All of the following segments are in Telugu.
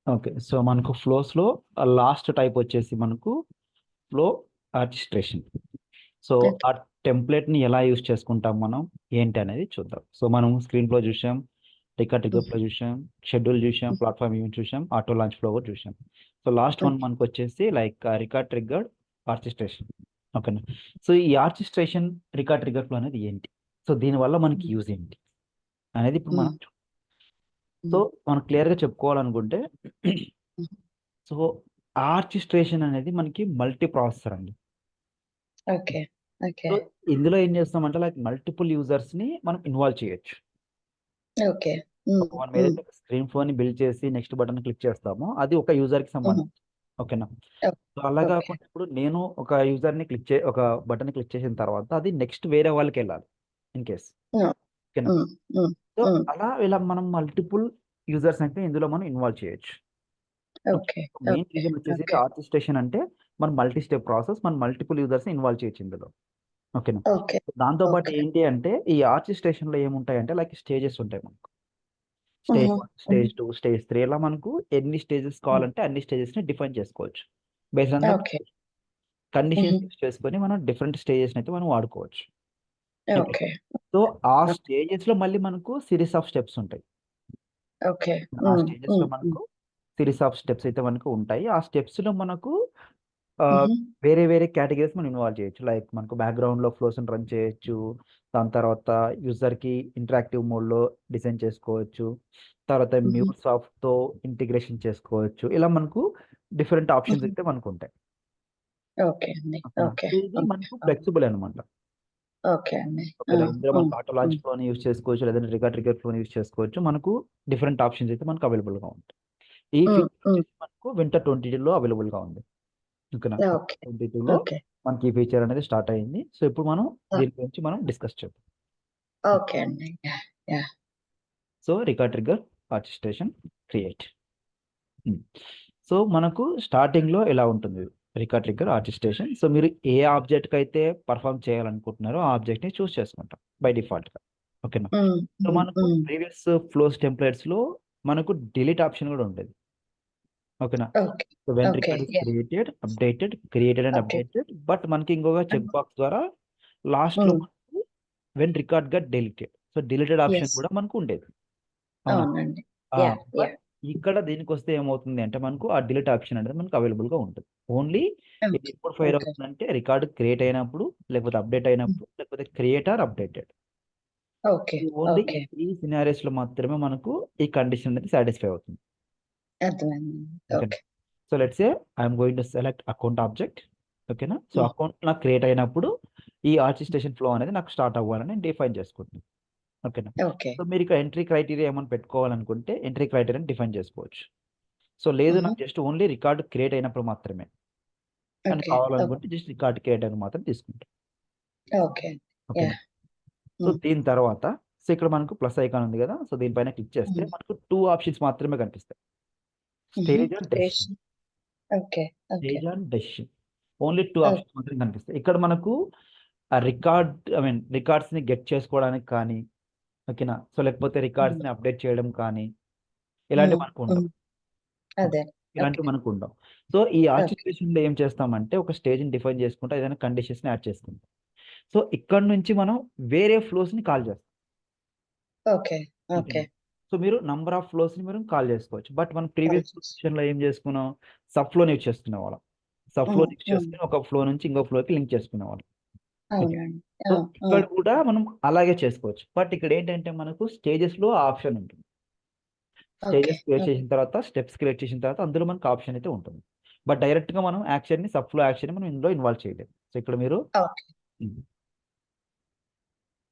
ఓకే. సో, మనకు ఫ్లోస్‌లో లాస్ట్ టైప్ వచ్చేసి మనకు ఫ్లో ఆర్కెస్ట్రేషన్. So, okay. ఆ టెంప్లేట్‌ని ఎలా యూజ్ చేసుకుంటాం మనం, ఏంటి అనేది చూద్దాం. సో, మనం స్క్రీన్ ఫ్లో చూసాం, టికెట్ హ్మ్. ఫ్లో చూసాం, షెడ్యూల్ చూసాం, హ్మ్. ప్లాట్‌ఫార్మ్ ఈవెంట్ చూసాం, ఆటో లాంచ్ ఫ్లో కూడా చూసాం. So, last one okay. మనకొచ్చేసి లైక్ రికార్డ్ ట్రిగ్గర్డ్ ఆర్కెస్ట్రేషన్. ఓకేనా. సో, ఈ ఆర్కెస్ట్రేషన్ రికార్డ్ ట్రిగ్గర్ ఫ్లో అనేది ఏంటి? సో, దీనివల్ల మనకి హ్మ్. యూజ్ ఏంటి? అనేది ఇప్పుడు హ్మ్. మనం సో, హ్మ్. మనం క్లియర్‌గా చెప్పుకోవాలనుకుంటే హ్మ్. సో, ఆర్కెస్ట్రేషన్ అనేది మనకి మల్టీ ప్రాసెసర్ అండి. ఓకే. ఓకే. సో, ఇందులో ఏం చేస్తామంటే లైక్ మల్టిపుల్ యూజర్స్‌ని మనం ఇన్వాల్వ్ చేయొచ్చు. ఓకే. హ్మ్. మనం హ్మ్. ఏదైతే స్క్రీన్ ఫ్లోని బిల్డ్ చేసి నెక్స్ట్ బటన్ క్లిక్ చేస్తామో అది ఒక యూజర్‌కి హుహు. సంబంధించి. ఓకేనా. ఓ సో, అలా ఓకే. కాకుండా ఇప్పుడు నేను ఒక యూజర్‌ని ఒక బటన్ క్లిక్ చేసిన తర్వాత అది నెక్స్ట్ వేరే వాళ్ళకెళ్ళాలి ఇన్ కేస్. హ్మ్. ఓకేనా. హ్మ్. హ్మ్. సో, హ్మ్. అలా ఇలా మనం మల్టిపుల్ యూజర్స్ అయితే ఇందులో మనం ఇన్వాల్వ్ చేయొచ్చు. Okay. Okay. Main okay. Reason వచ్చేసి ఓకే. ఆర్కెస్ట్రేషన్ అంటే మనం మల్టీ స్టెప్ ప్రాసెస్. మనం మల్టిపుల్ యూజర్స్‌ని ఇన్వాల్వ్ చేయొచ్చు ఇందులో. ఓకేనా. ఓకే. దాంతో పాటు ఓకే. ఏంటి అంటే ఈ ఆర్కెస్ట్రేషన్‌లో ఏముంటాయంటే లైక్ స్టేజెస్ ఉంటాయి మనకు. స్టేజ్ హుహు. 1, హుహు. స్టేజ్ 2, స్టేజ్ 3 ఇలా మనకు ఎన్ని స్టేజెస్ హ్మ్. కావాలంటే అన్ని స్టేజెస్‌ని డిఫైన్ చేసుకోవచ్చు. Based on the okay. హుహు. కండిషన్స్ యూజ్ చేసుకొని మనం డిఫరెంట్ స్టేజెస్‌ని అయితే మనం వాడుకోవచ్చు. ఓకే. ఓకే. సో, ఆ ఓకే. స్టేజెస్‌లో మళ్ళీ మనకు సీరీస్ ఆఫ్ స్టెప్స్ ఉంటాయి. ఓకే. ఆ హ్మ్. స్టేజెస్‌లో హ్మ్. హ్మ్. మనకు సీరీస్ ఆఫ్ స్టెప్స్ అయితే మనకు ఉంటాయి. ఆ స్టెప్స్‌లో మనకు ఆహ్, హుహు. వేరే వేరే కేటగరీస్ మనం ఇన్వాల్వ్ చేయొచ్చు. లైక్ మనకు బ్యాక్‌గ్రౌండ్‌లో ఫ్లోస్‌ని రన్ చేయొచ్చు. దాని తర్వాత యూజర్‌కి ఇంటరాక్టివ్ మోడ్‌లో డిజైన్ చేసుకోవచ్చు. తర్వాత హుహు. మ్యూట్‌సాఫ్ట్‌తో ఇంటిగ్రేషన్ చేసుకోవచ్చు. ఇలా మనకు డిఫరెంట్ ఆప్షన్స్ హుహు. అయితే మనకుంటాయి. ఓకే అండి. ఓకేనా. ఓకే. సో, ఇది ఓకే. మనకు ఓకే. ఫ్లెక్సిబుల్ అనమాట. ఓకే అండి. ఆ! ఓకేనా. ఇందులో హ్మ్. మనకు ఆటో లాంచ్ హ్మ్. ఫ్లోని యూజ్ చేసుకోవచ్చు. లేదంటే రికార్డ్ ట్రిగ్గర్ ఫ్లోని యూజ్ చేసుకోవచ్చు. మనకు డిఫరెంట్ ఆప్షన్స్ అయితే మనకు అవైలబుల్‌గా ఉంటాయి. ఈ హ్మ్. ఫీచర్ హ్మ్. వచ్చేసి మనకు వింటర్ 22లో అవైలబుల్‌గా ఉంది. ఓకేనా. ఓకే. 22లో ఓకే. మనకి ఈ ఫీచర్ అనేది స్టార్ట్ అయింది. సో, ఇప్పుడు మనం ఆ! దీని గురించి మనం డిస్కస్ చేద్దాం. ఓకే అండి. Yeah! Yeah! So, record trigger orchestration create. హ్మ్. సో, మనకు స్టార్టింగ్‌లో ఇలా ఉంటుంది. Record trigger orchestration. సో, మీరు ఏ ఆబ్జెక్ట్‌కైతే పెర్ఫార్మ్ చేయాలనుకుంటున్నారో ఆ ఆబ్జెక్ట్‌ని చూజ్ చేసుకుంటాం బై డిఫాల్ట్‌గా. ఓకేనా. హ్మ్. సో, హ్మ్. మనకు హ్మ్. ప్రీవియస్ ఫ్లోస్ టెంప్లేట్స్‌లో మనకు డిలీట్ ఆప్షన్ కూడా ఉండేది. ఓకేనా. Okay. So, when okay. Record is yeah! Created, updated, created and okay. Updated. But మనకి ఇంకొక చెక్ హ్మ్. బాక్స్ ద్వారా లాస్ట్‌లో హ్మ్. మనకు when record got deleted. So, deleted option yes. కూడా మనకు ఉండేది. అవునా. అవునండి. ఆ! యాహ్! But yeah! ఇక్కడ దీనికొస్తే ఏమవుతుంది అంటే మనకు ఆ డిలీట్ ఆప్షన్ అనేది మనకు అవైలబుల్‌గా ఉంటది. ఓన్లీ ఇది ఓకే. ఎప్పుడు ఫైర్ ఓకే. అవుతుందంటే రికార్డ్ క్రియేట్ అయినప్పుడు, లేకపోతే అప్డేట్ హ్మ్. అయినప్పుడు, లేకపోతే క్రియేట్ ఆర్ అప్డేటెడ్. ఓకే. ఈ ఓన్లీ ఈ ఓకే. 3 సినారియోస్‌లో మాత్రమే మనకు ఈ కండిషన్ అనేది సాటిస్ఫై అవుతుంది. అర్థమైందండి. ఓకేనా. Okay. So, let's say I am going to select account object. ఓకేనా. సో, హ్మ్. అకౌంట్ నాకు క్రియేట్ అయినప్పుడు ఈ ఆర్కెస్ట్రేషన్ ఫ్లో అనేది నాకు స్టార్ట్ అవ్వాలని డిఫైన్ చేసుకుంటున్నాను. ఓకేనా. ఓకే. సో, మీరు ఇక్కడ ఎంట్రీ క్రైటీరియా ఏమన్నా పెట్టుకోవాలనుకుంటే ఎంట్రీ క్రైటీరియాని డిఫైన్ చేసుకోవచ్చు. సో, లేదు హుహు. నాకు జస్ట్ ఓన్లీ రికార్డ్ క్రియేట్ అయినప్పుడు మాత్రమే అని ఓకే. ఓకే. కావాలనుకుంటే జస్ట్ రికార్డ్ క్రియేట్ అని మాత్రం తీసుకుంటాం. ఓకే. ఓకేనా. యాహ్! సో, హ్మ్. దీని తర్వాత సో, ఇక్కడ మనకు ప్లస్ ఐకాన్ ఉంది గదా. సో, దీనిపైన క్లిక్ చేస్తే హ్మ్. మనకు 2 ఆప్షన్స్ మాత్రమే కనిపిస్తాయి. హుహు. Stage and decision. Station. Okay. Okay. Stage and decision. Only 2 oh! Options మాత్రమే కనిపిస్తాయి. ఇక్కడ మనకు రికార్డ్స్‌ని గెట్ చేసుకోవడానికి కానీ, ఓకేనా. సో, లేకపోతే హ్మ్. రికార్డ్స్‌ని అప్డేట్ చేయడం కానీ, ఇలాంటివి హ్మ్. మనకు ఉండవు. హ్మ్. అదే. ఓకే. ఇలాంటివి మనకు ఉండవు. సో, ఈ ఓకే. ఆర్టిసిపేషన్‌లో ఏం చేస్తామంటే ఒక స్టేజ్‌ని డిఫైన్ చేసుకుంటా ఏదైనా కండిషన్స్‌ని యాడ్ చేసుకుంటాం. సో, ఇక్కడి నుంచి మనం వేరే ఫ్లోస్‌ని కాల్ చేస్తాం. ఓకే. ఓకే. ఓకేనా. సో, మీరు నంబర్ ఆఫ్ ఫ్లోస్‌ని మీరు కాల్ చేసుకోవచ్చు. బట్ మనం ప్రీవియస్ కాల్స్. పొజిషన్‌లో ఏం చేసుకున్నాం, సబ్ ఫ్లోని యూజ్ చేసుకునేవాళ్ళం. సబ్ హ్మ్. ఫ్లోని యూజ్ హ్మ్. చేసుకొని ఒక ఫ్లో నుంచి ఇంకో ఫ్లోకి లింక్ చేసుకునేవాళ్ళం. ఓకే. అవునండి. సో, ఆ! ఆ! ఇక్కడ కూడా మనం అలాగే చేసుకోవచ్చు. బట్ ఇక్కడ ఏంటంటే మనకు స్టేజెస్‌లో ఆ ఆప్షన్ ఉంటుంది. ఓకే. Stages create okay. చేసిన తర్వాత, స్టెప్స్ క్రియేట్ చేసిన తర్వాత అందులో మనకు ఆప్షన్ అయితే ఉంటుంది. బట్ డైరెక్ట్‌గా మనం యాక్షన్‌ని సబ్ ఫ్లో యాక్షన్‌ని మనం ఇందులో ఇన్వాల్వ్ చేయలేము. సో, ఇక్కడ మీరు ఓకే. హ్మ్.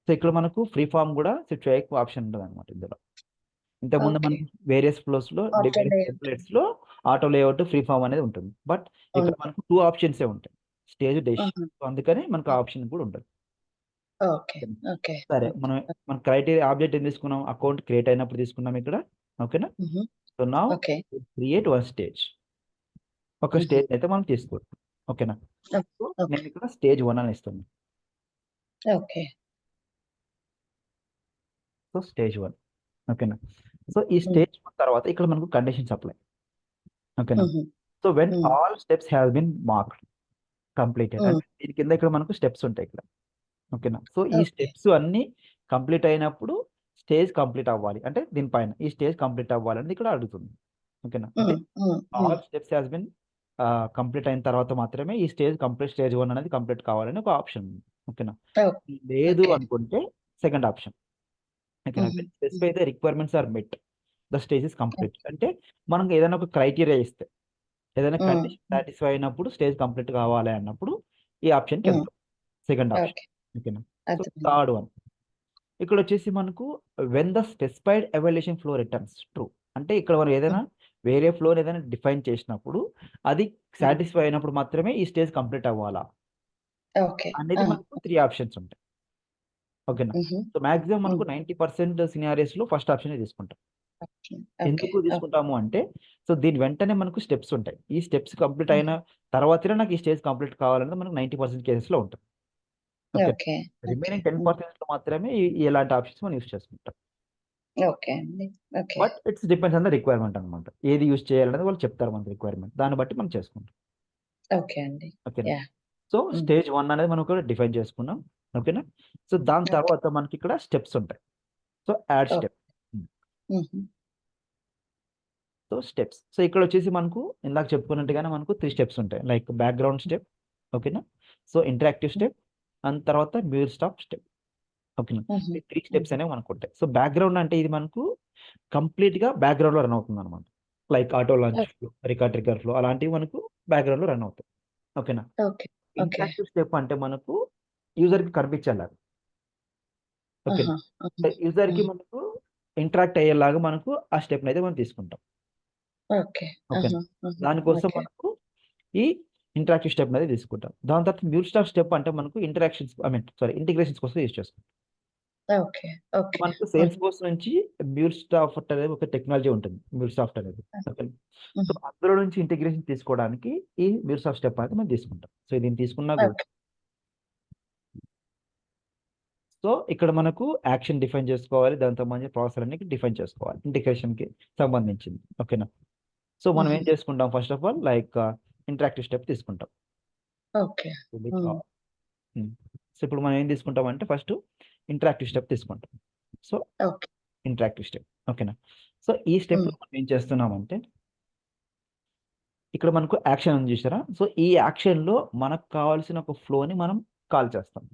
సో, ఇక్కడ మనకు ఫ్రీ ఫార్మ్ గూడా సెట్ చేయకు ఆప్షన్ ఉంటదనమాట ఇందులో. ఇంతకుముందు ఓకే. మనకు వేరియస్ ఫ్లోస్‌లో ఆటో వేరియస్ లేఅవుట్. టెంప్లేట్స్‌లో ఆటో లేఅవుట్, ఫ్రీ ఫార్మ్ అనేది ఉంటుంది. బట్ ఇక్కడ ఉంది. మనకు 2 ఆప్షన్సే ఉంటాయి. Stage, decision. ఆహా! సో, అందుకని మనకు ఆ హ్మ్. ఆప్షన్ కూడా ఉంటది. ఓకే. ఓకేనా. ఓకే. సరే. ఓకే. మన క్రైటీరియా ఆబ్జెక్ట్ ఏం తీసుకున్నాం? అకౌంట్ క్రియేట్ అయినప్పుడు తీసుకున్నాం ఇక్కడ. ఓకేనా. హుహు. So, now okay. Create one stage. ఒక హుహు. స్టేజ్ అయితే మనం తీసుకుంటాం. ఓకేనా. ఓకే. So, okay. నేను ఇక్కడ స్టేజ్ 1 అని ఇస్తున్నాను. ఓకే. So, stage 1. ఓకేనా. సో, ఈ హ్మ్. స్టేజ్ 1 తర్వాత ఇక్కడ మనకు కండిషన్స్ అప్లై. ఓకేనా. So when all steps have been marked completed అంటే దీని కింద ఇక్కడ మనకు స్టెప్స్ ఉంటాయి ఇక్కడ. ఓకేనా. సో ఈ ఓకే. స్టెప్స్ అన్ని కంప్లీట్ అయినప్పుడు స్టేజ్ కంప్లీట్ అవ్వాలి అంటే దీనిపైన ఈ స్టేజ్ కంప్లీట్ అవ్వాలి అనేది ఇక్కడ అడుగుతుంది. ఓకేనా. అంటే all steps has been complete అయిన తర్వాత మాత్రమే ఈ స్టేజ్ 1 అనేది కంప్లీట్ కావాలని ఒక ఆప్షన్ ఉంది. ఓకేనా. లేదు ఓకే. అనుకుంటే సెకండ్ ఆప్షన్. ఓకేనా. Specify the requirements are met the stage is complete అంటే మనం ఏదైనా ఒక క్రైటీరియా ఇస్తే ఏదైనా కండిషన్ సాటిస్ఫై అయినప్పుడు స్టేజ్ కంప్లీట్ కావాలి అన్నప్పుడు ఈ ఆప్షన్కి వెళ్తాం. Second option. ఓకే. ఓకేనా. సో అర్థమైంది. థర్డ్ వన్ ఇక్కడ వచ్చేసి మనకు when the specified evaluation flow returns true అంటే ఇక్కడ మనం ఏదైనా వేరే ఫ్లోర్ ఏదైనా డిఫైన్ చేసినప్పుడు అది సాటిస్ఫై అయినప్పుడు మాత్రమే ఈ స్టేజ్ కంప్లీట్ అవ్వాలా ఓకే. అనేది మనకు 3 ఆప్షన్స్ ఉంటాయి. ఓకేనా. సో మాక్సిమం మనకు 90% సినారియోస్ లో ఫస్ట్ ఆప్షన్ తీసుకుంటాం. ఓకే. ఎందుకు తీసుకుంటాము అంటే సో దీని వెంటనే మనకు స్టెప్స్ ఉంటాయి. ఈ స్టెప్స్ కంప్లీట్ అయిన తర్వాతనే నాకు ఈ స్టేజ్ కంప్లీట్ కావాలన్నది మనకు 90% కేసెస్ లో ఉంటుంది. ఓకే. ఓకే. రిమైనింగ్ 10% లో మాత్రమే ఇలాంటి ఆప్షన్స్ మనం యూస్ చేసుకుంటాం. ఓకే అండి. Okay. But it's depends on the requirement అనమాట. ఏది యూస్ చేయాలనేది వాళ్ళు చెప్తారు మనకి రిక్వైర్మెంట్. దాన్ని బట్టి మనం చేసుకుంటాం. ఓకే అండి. ఓకేనా. యాహ్! సో స్టేజ్ 1 అనేది మనం కూడా డిఫైన్ చేసుకున్నాం. ఓకేనా. సో దాని తర్వాత మనకి ఇక్కడ స్టెప్స్ ఉంటాయి. So add step. So steps. So ఇక్కడ వచ్చేసి మనకు ఇందాక చెప్పుకున్నట్టుగానే మనకు 3 స్టెప్స్ ఉంటాయి. Like background step. ఓకేనా. సో ఇంటరాక్టివ్ స్టెప్ అండ్ తర్వాత మ్యూర్ స్టాప్ స్టెప్. ఓకేనా. ఈ 3 స్టెప్స్ అనేవి మనకు ఉంటాయి. సో బ్యాక్‌గ్రౌండ్ అంటే ఇది మనకు కంప్లీట్‌గా బ్యాక్‌గ్రౌండ్‌లో రన్ అవుతుందన్నమాట. Like auto launch flow, record trigger flow అలాంటివి మనకు బ్యాక్‌గ్రౌండ్‌లో రన్ అవుతాయి. ఓకేనా. ఓకే. ఇంటరాక్టివ్ స్టెప్ అంటే మనకు యూజర్‌కి కనిపించేలాగా. ఓకేనా. యూజర్‌కి మనకు ఇంటరాక్ట్ అయ్యేలాగా మనకు ఆ స్టెప్‌ని అయితే మనం తీసుకుంటాం. ఓకే. ఓకేనా. దానికోసం మనకు ఈ ఇంటరాక్టివ్ స్టెప్ అనేది తీసుకుంటాం. దాని తర్వాత మ్యూర్ స్టాప్ స్టెప్ అంటే మనకు ఇంటిగ్రేషన్స్ కోసం యూజ్ చేసుకుంటాం. ఓకే. ఓకే. మనకు సేల్స్ ఫోర్స్ నుంచి మ్యూర్స్టాఫ్ట్ అనేది ఒక టెక్నాలజీ ఉంటుంది. మ్యూర్సాఫ్ట్ అనేది. ఓకే. సో అందులో నుంచి ఇంటిగ్రేషన్ తీసుకోవడానికి ఈ మ్యూర్సాఫ్ట్ స్టెప్ అనేది మనం తీసుకుంటాం. సో దీన్ని తీసుకున్నా కూడా సో ఇక్కడ మనకు యాక్షన్ డిఫైన్ చేసుకోవాలి. దానికి సంబంధించిన ప్రాసెస్ అన్ని డిఫైన్ చేసుకోవాలి. ఇంటిగ్రేషన్‌కి సంబంధించింది. ఓకేనా. సో మనం ఏం చేసుకుంటాం first of all like interactive step తీసుకుంటాం. ఓకే. సో ఇప్పుడు మనం ఏం తీసుకుంటామంటే ఫస్ట్ ఇంటరాక్టివ్ స్టెప్ తీసుకుంటాం. So okay. Interactive step. ఓకేనా. సో ఈ స్టెప్‌లో మనం ఏం చేస్తున్నామంటే ఇక్కడ మనకు యాక్షన్ ఉంది చూసారా? సో ఈ యాక్షన్‌లో మనకు కావాల్సిన ఒక ఫ్లోని మనం కాల్ చేస్తాం.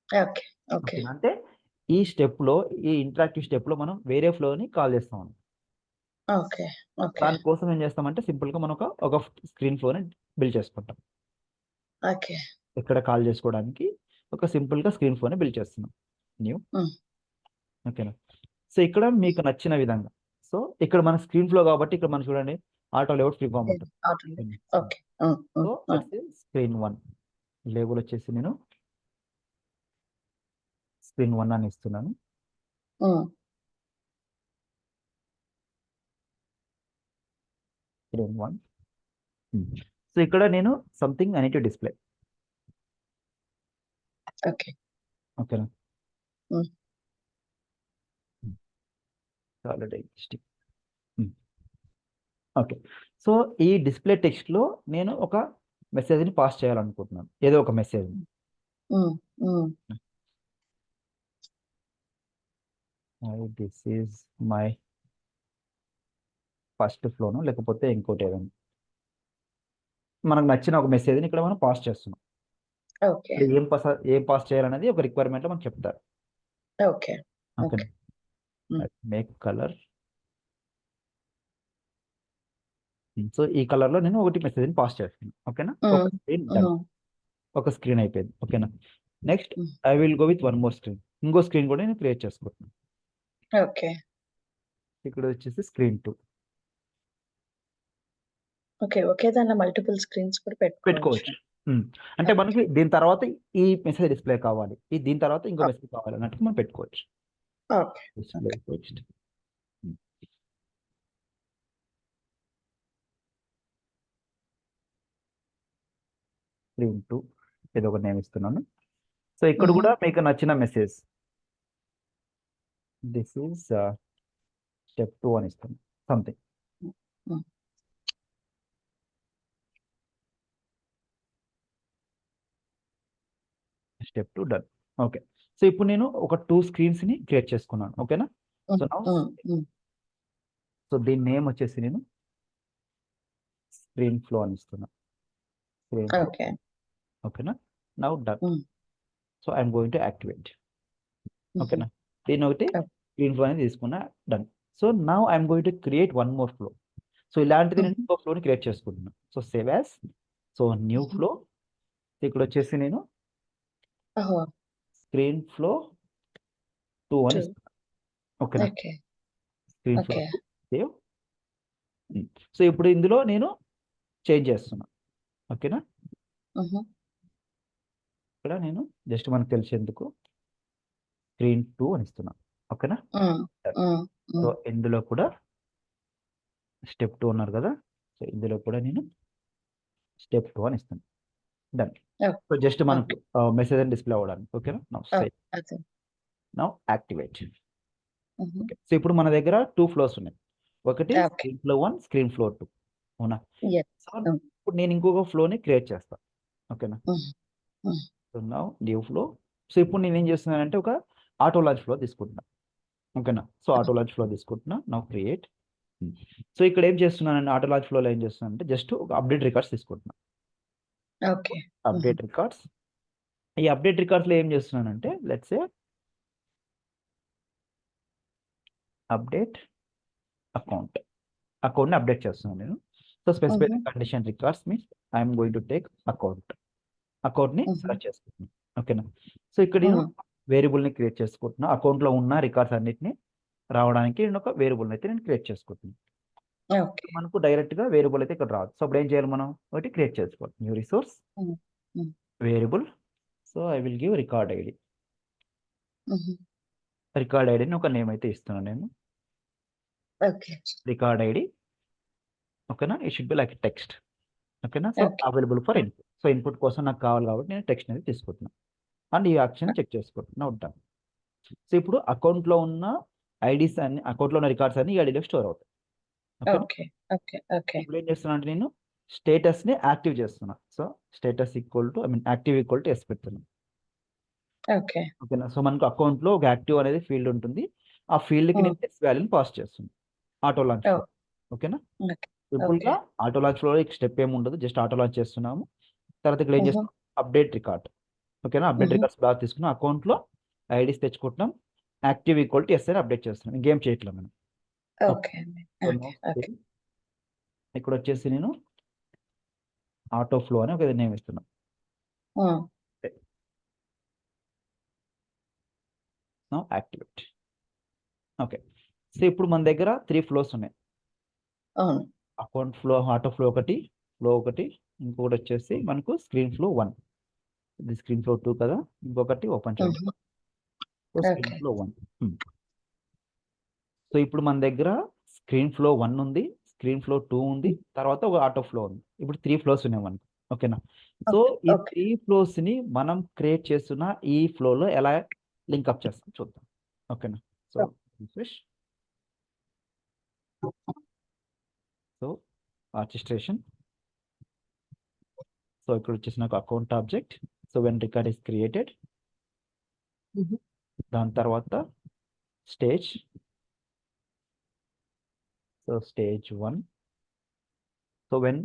ఓకే. ఓకే. ఓకేనా. అంటే ఈ స్టెప్‌లో ఈ ఇంటరాక్టివ్ స్టెప్‌లో మనం వేరే ఫ్లోని కాల్ చేస్తాం. ఓకే. ఓకే. దానికోసం ఏం చేస్తామంటే సింపుల్‌గా మనం ఒక స్క్రీన్ ఫ్లోని బిల్డ్ చేసుకుంటాం. ఓకే. ఇక్కడ కాల్ చేసుకోవడానికి ఒక సింపుల్‌గా స్క్రీన్ ఫ్లోని బిల్డ్ చేస్తున్నాం. న్యూ. ఓకేనా. సో ఇక్కడ మీకు నచ్చిన విధంగా. సో ఇక్కడ మన స్క్రీన్ ఫ్లో కాబట్టి ఇక్కడ మనం చూడండి ఆటో లేఅవుట్ ఫ్రీ ఫార్మ్ ఉంటుంది. Okay. So let's say screen 1 label వచ్చేసి నేను స్క్రీన్ 1 అని ఇస్తున్నాను. స్క్రీన్ 1. సో ఇక్కడ నేను something I need to display. Okay. ఓకేనా. Already stick. ఓకే. సో ఈ డిస్‌ప్లే టెక్స్ట్‌లో నేను ఒక మెసేజ్‌ని పాస్ చేయాలనుకుంటున్నాను. ఏదో ఒక మెసేజ్‌ని. దిస్ ఈజ్ మై ఫస్ట్ ఫ్లోనో లేకపోతే ఇంకోటి ఏదైనా. మనకు నచ్చిన ఒక మెసేజ్‌ని ఇక్కడ మనం పాస్ చేస్తున్నాం. ఓకే. ఏం పాస్ చేయాలనేది ఒక రిక్వైర్మెంట్‌లో మనకు చెప్తారు. ఓకే. ఓకేనా. Make colour. సో ఈ కలర్‌లో నేను ఒకటి మెసేజ్‌ని పాస్ చేస్తున్నాను. ఓకేనా. ఒక స్క్రీన్ డన్. ఒక స్క్రీన్ అయిపోయింది. ఓకేనా. Next I will go with one more screen. ఇంకో స్క్రీన్ కూడా నేను క్రియేట్ చేసుకుంటున్నాను. ఓకే. ఇక్కడ వచ్చేసి స్క్రీన్ 2. ఓకే. ఒకే దాంట్లో మల్టిపుల్ స్క్రీన్స్ కూడా పెట్టుకోవచ్చు. అంటే మనకి దీని తర్వాత ఈ మెసేజ్ డిస్‌ప్లే కావాలి. దీని తర్వాత ఇంకో మెసేజ్ కావాలి అన్నట్టు మనం పెట్టుకోవచ్చు. ఓకే. Display text. స్క్రీన్ 2 ఏదో ఒక నేమ్ ఇస్తున్నాను. సో ఇక్కడ కూడా మీకు నచ్చిన మెసేజ్. దిస్ ఈజ్ స్టెప్ 2 అని ఇస్తాను. Something. Step 2 done. Okay. So ఇప్పుడు నేను ఒక 2 స్క్రీన్స్‌ని క్రియేట్ చేసుకున్నాను. ఓకేనా? సో నౌ సో దీని నేమ్ వచ్చేసి నేను స్క్రీన్ ఫ్లో అని ఇస్తున్నా. Screen flow. ఓకే. ఓకేనా? Now done. Hmm. So I'm going to activate. ఓకేనా? దీన్ని ఒకటి ఓకే. స్క్రీన్ ఫ్లో అనేది తీసుకున్నా. Done. So now I'm going to create one more flow. So ఇలాంటిది నేను ఇంకో ఫ్లోని క్రియేట్ చేసుకుంటున్నా. So save as. So new flow. ఇక్కడ వచ్చేసి నేను ఓహో! స్క్రీన్ ఫ్లో 2 అని 2. ఇస్తున్నా. ఓకేనా? Okay. Screen flow okay. 2 save. So ఇప్పుడు ఇందులో నేను చేంజ్ చేస్తున్నా. ఓకేనా? ఇక్కడ నేను జస్ట్ మనకు తెలిసేందుకు స్క్రీన్ 2 అని ఇస్తున్నా. ఓకేనా? సో ఇందులో కూడా స్టెప్ 2 అన్నారు కదా! సో ఇందులో కూడా నేను స్టెప్ 2 అని ఇస్తాను. డన్. సో జస్ట్ మనకు మెసేజ్ అని డిస్‌ప్లే అవ్వడానికి. ఓకేనా? Now save. అదే. Now activate. ఓకే. సో ఇప్పుడు మన దగ్గర 2 ఫ్లోస్ ఉన్నాయి. ఒకటి okay. Screen flow 1, screen flow 2. అవునా? యెస్. సో ఇప్పుడు నేను ఇంకొక ఫ్లోని క్రియేట్ చేస్తా. ఓకేనా? So now new flow. So ఇప్పుడు నేనేం చేస్తున్నానంటే ఒక ఆటో లాంచ్ ఫ్లో తీసుకుంటున్నా. ఓకేనా? సో ఆటో లాంచ్ ఫ్లో తీసుకుంటున్నా. Now create. సో ఇక్కడ ఏం చేస్తున్నానంటే ఆటో లాంచ్ ఫ్లోలో ఏం చేస్తున్నానంటే జస్ట్ ఒక అప్డేట్ రికార్డ్స్ తీసుకుంటున్నా. ఓకే. Update records. ఈ అప్డేట్ రికార్డ్స్‌లో ఏం చేస్తున్నానంటే లెట్స్ సే అప్డేట్ అకౌంట్. అకౌంట్‌ని అప్డేట్ చేస్తున్నాను నేను. So specify condition records means I am going to take account. అకౌంట్‌ని సెలెక్ట్ చేసుకుంటున్నాను. ఓకేనా? సో ఇక్కడ నేను వేరియబుల్‌ని క్రియేట్ చేసుకుంటున్నా. అకౌంట్‌లో ఉన్న రికార్డ్స్ అన్నిటిని రావడానికి నేను ఒక వేరియబుల్‌ని అయితే నేను క్రియేట్ చేసుకుంటున్నాను. ఓకే. మనకు డైరెక్ట్‌గా వేరియబుల్ అయితే ఇక్కడ రాదు. సో అప్పుడు ఏం చేయాలి మనం? ఒకటి క్రియేట్ చేసుకోవాలి. New resource variable. So I will give record ID. Record ఐడిని ఒక నేమ్ అయితే ఇస్తున్నాను నేను. ఓకే. Record ID. ఓకేనా? It should be like text. ఓకేనా? So okay. Available for input. So input కోసం నాకు కావాలి కాబట్టి నేను టెక్స్ట్ అనేది తీసుకుంటున్నాను. అండ్ ఈ ఆప్షన్ చెక్ చేసుకుంటున్నా ఉంటాను. సో ఇప్పుడు అకౌంట్‌లో ఉన్న ఐడీస్ అన్ని అకౌంట్‌లో ఉన్న రికార్డ్స్ అన్ని ఈ ఐడీలో స్టోర్ అవుతాయి. ఓకేనా? ఓకే. ఓకే. ఓకే. ఇప్పుడు ఏం చేస్తున్నా అంటే నేను స్టేటస్‌ని యాక్టివ్ చేస్తున్నా. So status equal to I mean active equal to yes పెడుతున్నా. ఓకే. ఓకేనా? సో మనకు అకౌంట్‌లో ఒక యాక్టివ్ అనేది ఫీల్డ్ ఉంటుంది. ఆ ఫీల్డ్‌కి నేను యెస్ వాల్యూని పాస్ చేస్తున్నా. Auto launch flow. ఓకేనా? ఓకే. సింపుల్‌గా ఆటో లాంచ్ ఫ్లోలో స్టెప్ ఏమి ఉండదు. జస్ట్ ఆటో లాంచ్ చేస్తున్నాము. తర్వాత ఇక్కడ ఏం చేస్తున్నాం అప్డేట్ రికార్డ్. ఓకేనా? అప్డేట్ రికార్డ్స్ బ్లాక్ తీసుకున్నాం. అకౌంట్‌లో ఐడీస్ తెచ్చుకుంటున్నాం. యాక్టివ్ ఈక్వల్ టు యెస్ అని అప్డేట్ చేస్తున్నాం. ఇంకేం చేయట్లేదు మనం. ఓకే అండి. So okay. Now okay. Save. ఇక్కడ వచ్చేసి నేను ఆటో ఫ్లో అని ఒక నేమ్ ఇస్తున్నా. Now activate. ఓకే. సో ఇప్పుడు మన దగ్గర 3 ఫ్లోస్ ఉన్నాయి. అవును. అకౌంట్ ఫ్లో, ఆటో ఫ్లో ఒకటి, ఇంకొకటి వచ్చేసి మనకు స్క్రీన్ ఫ్లో 1. ఇది స్క్రీన్ ఫ్లో 2 కదా! ఇంకొకటి ఓపెన్ చేద్దాం. So screen okay. Flow 1. So ఇప్పుడు మన దగ్గర స్క్రీన్ ఫ్లో 1 ఉంది. స్క్రీన్ ఫ్లో 2 ఉంది. తర్వాత ఒక ఆటో ఫ్లో ఉంది. ఇప్పుడు 3 ఫ్లోస్ ఉన్నాయి మనకు. ఓకేనా? సో ఈ ఓకే. 3 ఫ్లోస్‌ని మనం క్రియేట్ చేస్తున్న ఈ ఫ్లోలో ఎలా లింక్ అప్ చేస్తాం చూద్దాం. ఓకేనా? So refresh. So orchestration. So ఇక్కడ వచ్చేసి నాకు account object. So when record is created. దాని తర్వాత stage. So stage 1. So when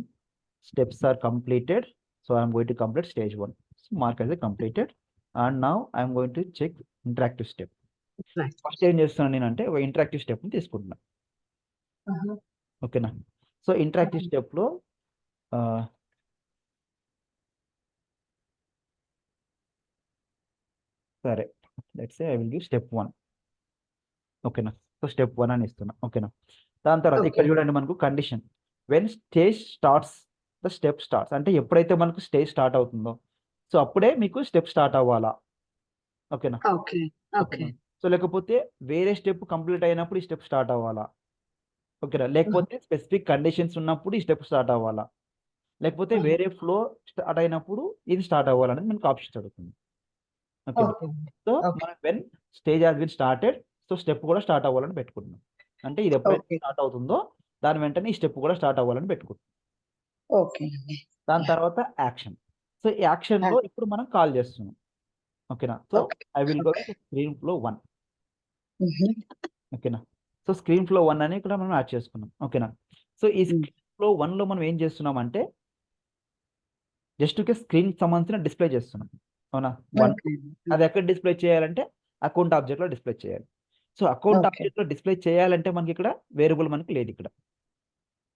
steps are completed, so I am going to complete stage 1. So mark as a completed. And now I am going to check interactive step. First ఏం చేస్తున్నాను నేనంటే ఒక ఇంటరాక్టివ్ స్టెప్‌ని తీసుకుంటున్నా. ఓకేనా? సో ఇంటరాక్టివ్ స్టెప్‌లో సరే let's say I will give step 1. ఓకేనా? సో స్టెప్ 1 అని ఇస్తున్నా. ఓకేనా? దాని తర్వాత ఇక్కడ చూడండి మనకు condition. When stage starts the step starts. అంటే ఎప్పుడైతే మనకు స్టేజ్ స్టార్ట్ అవుతుందో సో అప్పుడే మీకు స్టెప్ స్టార్ట్ అవ్వాలా. ఓకేనా? ఓకే. ఓకే. ఓకేనా? సో లేకపోతే వేరే స్టెప్ కంప్లీట్ అయినప్పుడు ఈ స్టెప్ స్టార్ట్ అవ్వాలా? ఓకేనా? లేకపోతే స్పెసిఫిక్ కండిషన్స్ ఉన్నప్పుడు ఈ స్టెప్ స్టార్ట్ అవ్వాలా? లేకపోతే వేరే ఫ్లో స్టార్ట్ అయినప్పుడు ఇది స్టార్ట్ అవ్వాలనేది మనకు ఆప్షన్స్ అడుగుతుంది. ఓకేనా? సో మనం when stage has been started so step కూడా స్టార్ట్ అవ్వాలని పెట్టుకుంటున్నాం. అంటే ఇది ఎప్పుడైతే స్టార్ట్ అవుతుందో దాని వెంటనే ఈ స్టెప్ కూడా స్టార్ట్ అవ్వాలని పెట్టుకుంటున్నాం. ఓకే అండి. దాని తర్వాత యాక్షన్. సో ఈ యాక్షన్‌లో ఇప్పుడు మనం కాల్ చేస్తున్నాం. ఓకేనా. So okay. I will go okay. With screen flow 1. హుహు. ఓకేనా. సో స్క్రీన్ ఫ్లో 1 అని ఇక్కడ మనం యాడ్ చేసుకున్నాం. ఓకేనా. సో ఈ హ్మ్. స్క్రీన్ ఫ్లో 1లో మనం ఏం చేస్తున్నామంటే జస్ట్ స్క్రీన్కి సంబంధించిన డిస్ప్లే చేస్తున్నాం. అవునా. 1 ఓకే. అది ఎక్కడ డిస్ప్లే చేయాలంటే అకౌంట్ ఆబ్జెక్ట్లో డిస్ప్లే చేయాలి. So account okay. ఆబ్జెక్ట్లో డిస్ప్లే చేయాలంటే మనకి ఇక్కడ వేరియబుల్ మనకి లేదు ఇక్కడ.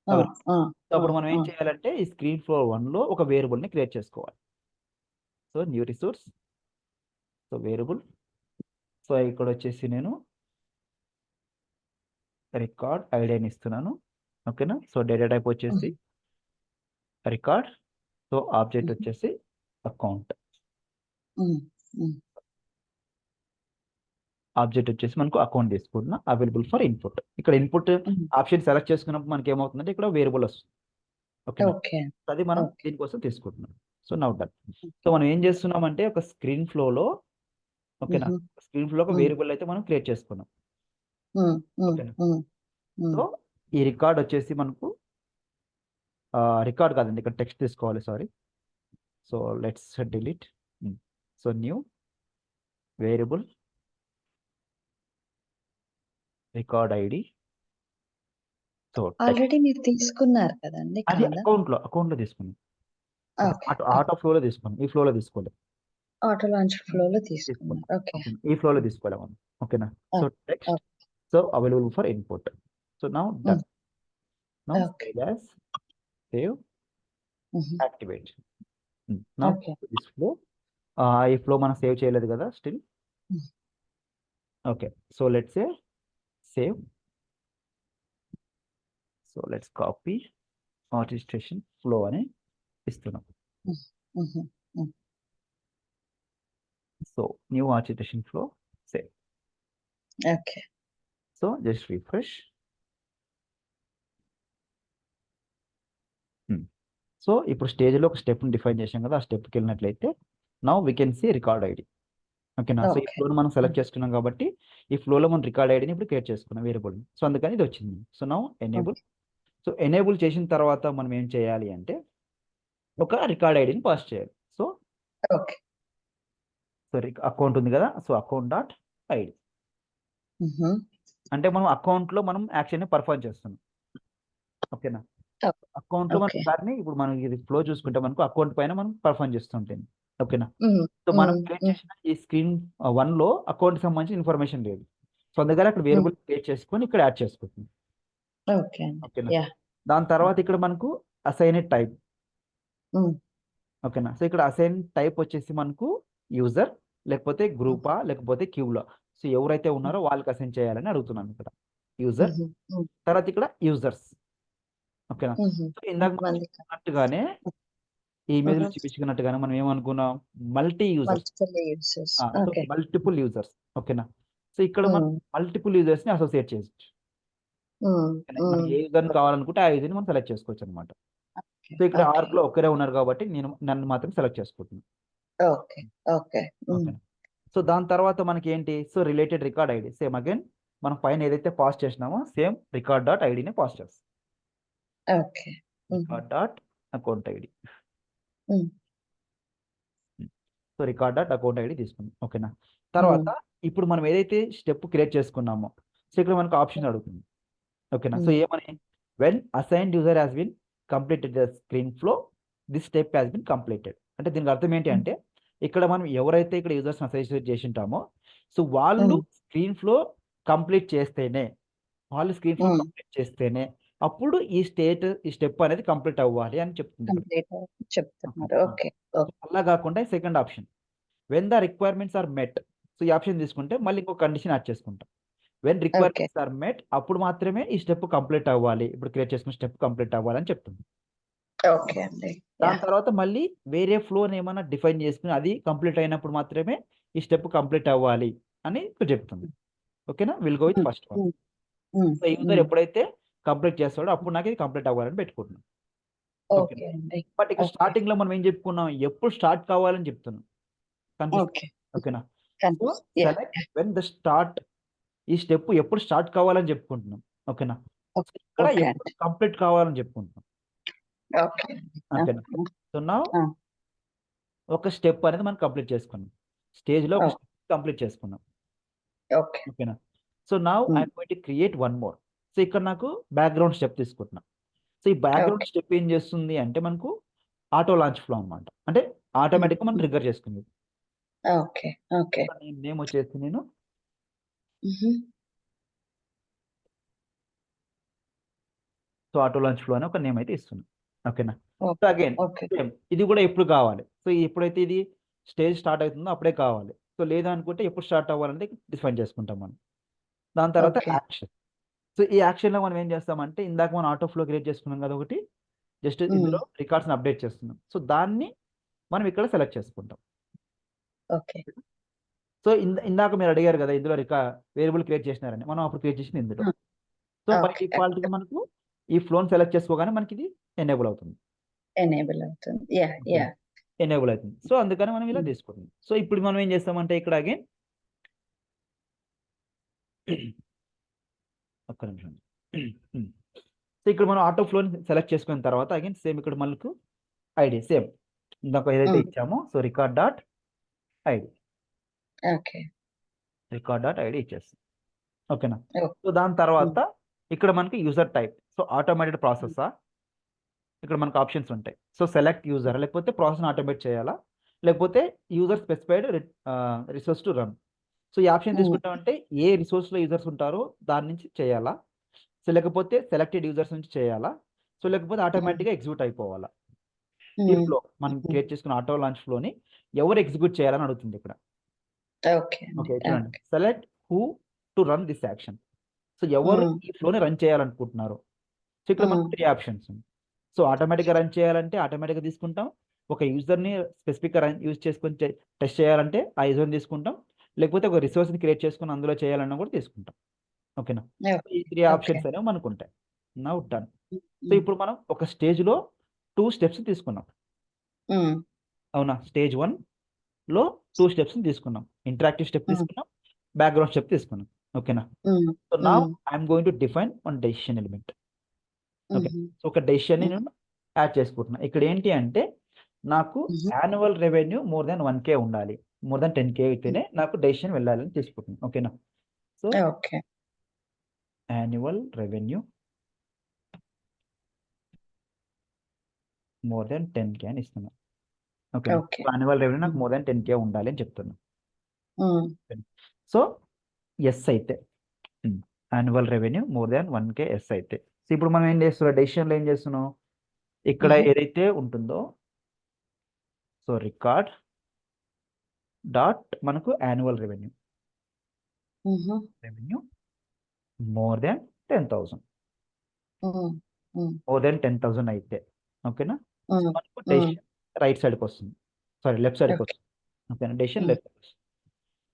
ఆ! అవునా. ఆ! సో ఆ! అప్పుడు మనం ఏం ఆ! చేయాలంటే ఈ స్క్రీన్ ఫ్లో 1లో ఒక వేరియబుల్ని క్రియేట్ చేసుకోవాలి. So new resource, so variable, so ఇక్కడ వచ్చేసి నేను రికార్డ్ ఐడి అని ఇస్తున్నాను. ఓకేనా. సో డేటా టైప్ వచ్చేసి హ్మ్. రికార్డ్, సో ఆబ్జెక్ట్ హుహు. వచ్చేసి అకౌంట్, హ్మ్. హ్మ్. ఆబ్జెక్ట్ వచ్చేసి మనకు అకౌంట్ తీసుకుంటున్నా అవైలబుల్ ఫర్ ఇన్పుట్. ఇక్కడ ఇన్పుట్ హ్మ్. ఆప్షన్ సెలెక్ట్ చేసుకున్నప్పుడు మనకి ఏమవుతుందంటే ఇక్కడ వేరియబుల్ వస్తుంది. ఓకేనా. ఓకే. అది మనం ఓకే. దీనికోసం తీసుకుంటున్నాం. So now done. So okay. మనం ఏం చేస్తున్నామంటే ఒక స్క్రీన్ ఫ్లోలో, ఓకేనా, హుహు. స్క్రీన్ ఫ్లో ఒక హ్మ్. వేరియబుల్ అయితే మనం క్రియేట్ చేసుకున్నాం. హ్మ్. హ్మ్. ఓకేనా. హ్మ్. హ్మ్. సో ఈ రికార్డ్ వచ్చేసి మనకు రికార్డ్ కాదండి, ఇక్కడ టెక్స్ట్ తీసుకోవాలి, sorry. So let's delete. So new variable record ID. So text already మీరు తీసుకున్నారు కదండీ! అది కాదా? అకౌంట్లో తీసుకున్నాం. ఓకే. ఆటో ఫ్లోలో తీసుకున్నాం, ఈ ఫ్లోలో తీసుకోలేదు. ఆటో లాంచ్ ఫ్లోలో తీసుకున్నాం. తీసుకున్నారు. ఓకే. ఓకేనా. ఈ ఫ్లోలో తీసుకోలేము. ఓకేనా. So okay. Text, okay. So available for input. So now hmm. Done. Now okay. Save as, save, హుహు. Activate. Now okay. This flow, ఈ ఫ్లో మనం సేవ్ చేయలేదు కదా still. Hmm. Okay. So let's save. So let's copy orchestration flow అని ఇస్తున్నాం. హ్మ్. హుహు. Hmm. So new orchestration flow, save. Okay. So just refresh. So ఇప్పుడు స్టేజ్లో ఒక స్టెప్ని డిఫైన్ చేసాం కదా, ఆ స్టెప్కి వెళ్ళినట్లయితే now we can see record ID. ఓకేనా. సో ఈ ఓకే. ఫ్లోని మనం హ్మ్. సెలెక్ట్ చేసుకున్నాం కాబట్టి ఈ ఫ్లోలో మనం రికార్డ్ ఐడిని ఇప్పుడు క్రియేట్ చేసుకున్నాం వేరియబుల్ని. సో అందుకని ఇది వచ్చింది. So now enable. Okay. So enable చేసిన తర్వాత మనం ఏం చేయాలి అంటే ఒక రికార్డ్ ఐడిని పాస్ చేయాలి. So okay. సో అకౌంట్ ఉంది కదా, సో అకౌంట్ డాట్ ఐడి హుహు. అంటే మనం అకౌంట్లో మనం యాక్షన్ని పర్ఫామ్ చేస్తున్నాం. ఓకేనా. ఓకే. అకౌంట్లో మనం ఓకే. దాన్ని ఇప్పుడు మనం ఇది ఫ్లో చూసుకుంటే మనకు అకౌంట్ పైన మనం పర్ఫామ్ చేస్తుంటాం. ఓకేనా. హ్మ్. సో మనం హ్మ్. క్రియేట్ హ్మ్. చేసిన ఈ స్క్రీన్ 1లో అకౌంట్‌కి సంబంధించిన ఇన్ఫర్మేషన్ లేదు. సో అందుకని అక్కడ హ్మ్. వేరియబుల్ క్రియేట్ చేసుకొని ఇక్కడ యాడ్ చేసుకుంటున్నాం. ఓకే అండి. ఓకేనా. యాహ్! దాని తర్వాత ఇక్కడ మనకు అసైన్ టైప్. హ్మ్. ఓకేనా. సో ఇక్కడ అసైన్ టైప్ వచ్చేసి మనకు యూజర్, లేకపోతే హ్మ్. గ్రూపా, లేకపోతే క్యూలా. సో ఎవరైతే హ్మ్. ఉన్నారో వాళ్ళకి అసైన్ చేయాలని అడుగుతున్నాను ఇక్కడ. యూజర్, హుహు. హ్మ్. తర్వాత ఇక్కడ యూజర్స్. ఓకేనా. హుహు. సో ఇందాక మనం కొంతమంది చూపించుకున్నట్టుగానే ఈ ఇమేజ్‌లో హుహు. చూపించుకున్నట్టుగానే మనం ఏమనుకున్నాం multi users. Multiple users. So okay. Multiple users. ఓకేనా. సో ఇక్కడ మనం హ్మ్. మల్టిపుల్ యూజర్స్‌ని అసోసియేట్ చేయొచ్చు. హ్మ్. ఓకేనా. మనకి హ్మ్. ఏ యూజర్‌ని కావాలనుకుంటే ఆ యూజర్‌ని మనం సెలెక్ట్ చేసుకోవచ్చనమాట. ఓకే. సో ఇక్కడ ఓకే. ఆర్క్‌లో ఒక్కరే ఉన్నారు కాబట్టి నన్ను మాత్రం సెలెక్ట్ చేసుకుంటున్నాను. ఓకే. ఓకే. హ్మ్. ఓకేనా. సో దాని తర్వాత మనకేంటి, so related record ID same again మనం పైన ఏదైతే పాస్ చేసినామో సేమ్ రికార్డ్ డాట్ ఐడిని పాస్ చేస్తాం. ఓకే. హుహు. Record dot account ID. Hmm. So record dot account ID తీసుకున్నాం. ఓకేనా. హ్మ్. తర్వాత ఇప్పుడు మనం ఏదైతే స్టెప్ క్రియేట్ చేసుకున్నామో సో ఇక్కడ మనకు ఆప్షన్ అడుగుతుంది. ఓకేనా. So hmm. ఏమని, when assigned user has been completed the screen flow this step has been completed. అంటే దీనికి అర్థం ఏంటి హ్మ్. అంటే ఇక్కడ మనం ఎవరైతే ఇక్కడ యూజర్స్ అసోసియేట్ చేసి ఉంటామో సో వాళ్ళు హ్మ్. స్క్రీన్ ఫ్లో కంప్లీట్ చేస్తేనే, హ్మ్. అప్పుడు ఈ స్టెప్ అనేది కంప్లీట్ అవ్వాలి అని చెప్తుంది ఇక్కడ. కంప్లీట్ చెప్తున్నారు. ఓకేనా. ఓకే. ఓకే. అలా కాకుండా second option when the requirements are met. So ఈ ఆప్షన్ తీసుకుంటే మళ్ళీ ఇంకో కండిషన్ యాడ్ చేసుకుంటాం. When okay. Requirements are met అప్పుడు మాత్రమే ఈ స్టెప్ కంప్లీట్ అవ్వాలి, ఇప్పుడు క్రియేట్ చేసుకున్న స్టెప్ కంప్లీట్ అవ్వాలని చెప్తుంది. ఓకే అండి. దాని యాహ్! తర్వాత మళ్ళీ వేరే ఫ్లోని ఏమైనా డిఫైన్ చేసుకుని అది కంప్లీట్ అయినప్పుడు మాత్రమే ఈ స్టెప్ కంప్లీట్ అవ్వాలి అని ఇక్కడ చెప్తుంది. ఓకేనా. విల్ గో విత్ హ్మ్. First one. హ్మ్. హ్మ్. సో యూజర్ హ్మ్. ఎప్పుడైతే కంప్లీట్ చేస్తాడో అప్పుడు నాకు ఇది కంప్లీట్ అవ్వాలని పెట్టుకుంటున్నాను. ఓకేనా. ఓకే అండి. బట్ ఇక్కడ ఓకే. స్టార్టింగ్‌లో మనం ఏం చెప్పుకున్నాం, ఎప్పుడు స్టార్ట్ కావాలని చెప్తున్నాం. కనిపిస్తుంది. ఓకే. ఓకేనా. సో కనిపిస్తుంది. Yeah! Select yeah! When the start, ఈ స్టెప్ ఎప్పుడు స్టార్ట్ కావాలని చెప్పుకుంటున్నాం. ఓకేనా. సో ఇక్కడ ఓకే ఎప్పుడు అండి. కంప్లీట్ కావాలని చెప్పుకుంటున్నాం. ఓకే అండి. ఓకేనా. ఓకే. సో నౌ ఆ! ఒక స్టెప్ అనేది మనం కంప్లీట్ చేసుకున్నాం. స్టేజ్లో ఒక Oh. కంప్లీట్ చేసుకున్నాం. ఓకే. ఓకేనా? So now I'm going to create one more. So ఇక్కడ నాకు బ్యాక్గ్రౌండ్ స్టెప్ తీసుకుంటున్నా. సో ఈ బ్యాక్గ్రౌండ్ ఓకే. స్టెప్ ఏం చేస్తుంది అంటే మనకు ఆటో లాంచ్ ఫ్లో అనమాట. అంటే ఆటోమేటిక్గా మనం ట్రిగ్గర్ చేసుకుంది. ఓకే. ఓకే. నేమ్ వచ్చేసి నేను సో ఆటో లాంచ్ ఫ్లో అని ఒక నేమ్ అయితే ఇస్తున్నాను. ఓకేనా? So again okay. ఇది కూడా ఎప్పుడు కావాలి? సో ఎప్పుడైతే ఇది స్టేజ్ స్టార్ట్ అవుతుందో అప్పుడే కావాలి. సో లేదా అనుకుంటే ఎప్పుడు స్టార్ట్ అవ్వాలంటే డిఫైన్ చేసుకుంటాం మనం. దాని తర్వాత ఓకే. యాక్షన్. సో ఈ యాక్షన్లో మనం ఏం చేస్తామంటే ఇందాక మనం ఆటో ఫ్లో క్రియేట్ చేసుకున్నాం కదా ఒకటి, జస్ట్ ఇందులో రికార్డ్స్ని అప్డేట్ చేస్తున్నాం. సో దాన్ని మనం ఇక్కడ సెలెక్ట్ చేసుకుంటాం. ఓకే. సో ఇందాక మీరు అడిగారు కదా ఇందులో వేరియబుల్ క్రియేట్ చేసినారని, మనం అప్పుడు క్రియేట్ చేసింది ఇందులో. So by okay. డిఫాల్ట్గా మనకు ఈ ఫ్లోని సెలెక్ట్ చేసుకోగానే మనకి ఇది ఎనేబుల్ అవుతుంది. ఎనేబుల్ అవుతుంది. యా. ఎనేబుల్ అవుతుంది. సో అందుకని మనం ఇలా తీసుకుంటాం. సో ఇప్పుడు మనం ఏం చేస్తామంటే ఇక్కడ అగైన్ ఒక్క నిమిషం. సో ఇక్కడ మనం ఆటో ఫ్లోని సెలెక్ట్ చేసుకున్న తర్వాత అగైన్ సేమ్ ఇక్కడ మనకు ఐడి సేమ్ ఇందాక ఏదైతే ఇచ్చామో so record dot ID okay. ఇచ్చేస్తాం. ఓకేనా? సో దాని తర్వాత ఇక్కడ మనకి యూజర్ టైప్. సో ఆటోమేటెడ్ ప్రాసెసా, ఇక్కడ మనకు ఆప్షన్స్ ఉంటాయి. సో సెలెక్ట్ యూజర్, లేకపోతే ప్రాసెస్ ఆటోమేట్ చేయాలా, లేకపోతే user specified resource to run. So ఈ ఆప్షన్ తీసుకుంటామంటే ఏ రిసోర్స్లో యూజర్స్ ఉంటారో దాని నుంచి చేయాలా, సో లేకపోతే సెలెక్టెడ్ యూజర్స్ నుంచి చేయాలా, సో లేకపోతే ఆటోమేటిక్గా ఎగ్జిక్యూట్ అయిపోవాలా. ఈ ఫ్లో మనం క్రియేట్ చేసుకున్న ఆటో లాంచ్ ఫ్లోని ఎవరు ఎగ్జిక్యూట్ చేయాలని అడుగుతుంది ఇక్కడ. ఓకే. ఓకే చూడండి, select who to run this action. So ఎవరు ఈ ఫ్లోని రన్ చేయాలనుకుంటున్నారు. సో ఇక్కడ మనకు 3 ఆప్షన్స్ ఉంది. సో ఆటోమేటిక్గా రన్ చేయాలంటే ఆటోమేటిక్గా తీసుకుంటాం. ఒక యూజర్ని స్పెసిఫిక్గా యూజ్ చేసుకొని టెస్ట్ చేయాలంటే ఆ యూజర్ని తీసుకుంటాం. లేకపోతే ఒక రిసోర్స్ని క్రియేట్ చేసుకుని అందులో చేయాలన్నా కూడా తీసుకుంటాం. ఓకేనా? ఈ 3 ఆప్షన్స్ అనేవి మనకు ఉంటాయి. Now done. సో ఇప్పుడు మనం ఒక స్టేజ్లో 2 స్టెప్స్ తీసుకున్నాం. అవునా? స్టేజ్ 1లో 2 స్టెప్స్ని తీసుకున్నాం. ఇంటరాక్టివ్ స్టెప్ తీసుకున్నాం, బ్యాక్గ్రౌండ్ స్టెప్ తీసుకున్నాం. ఓకేనా? So now I'm going to define one decision element. Okay, so ఒక డెసిషన్ నేను యాడ్ చేసుకుంటున్నా. ఇక్కడ ఏంటి అంటే నాకు annual revenue more than 1K ఉండాలి, మోర్ దాన్ 10K అయితేనే నాకు డెసిషన్ వెళ్ళాలని తీసుకుంటున్నాను. ఓకేనా? So annual revenue more than 10K అని ఇస్తున్నా. ఓకే, యాన్యువల్ రెవెన్యూ నాకు మోర్ దాన్ 10K ఉండాలి అని చెప్తున్నా. సో ఎస్ అయితే annual revenue more than 1K yes అయితే. సో ఇప్పుడు మనం ఏం చేస్తున్నాం, డెసిషన్లో ఏం చేస్తున్నాం, ఇక్కడ ఏదైతే ఉంటుందో సో రికార్డ్ డాట్ మనకు annual revenue more than 10,000 more than 10,000 అయితే ఓకేనా, మనకు డెసిషన్ రైట్ సైడ్కి వస్తుంది, సారీ లెఫ్ట్ సైడ్కి వస్తుంది. ఓకేనా, డెసిషన్ లెఫ్ట్ సైడ్ వస్తుంది.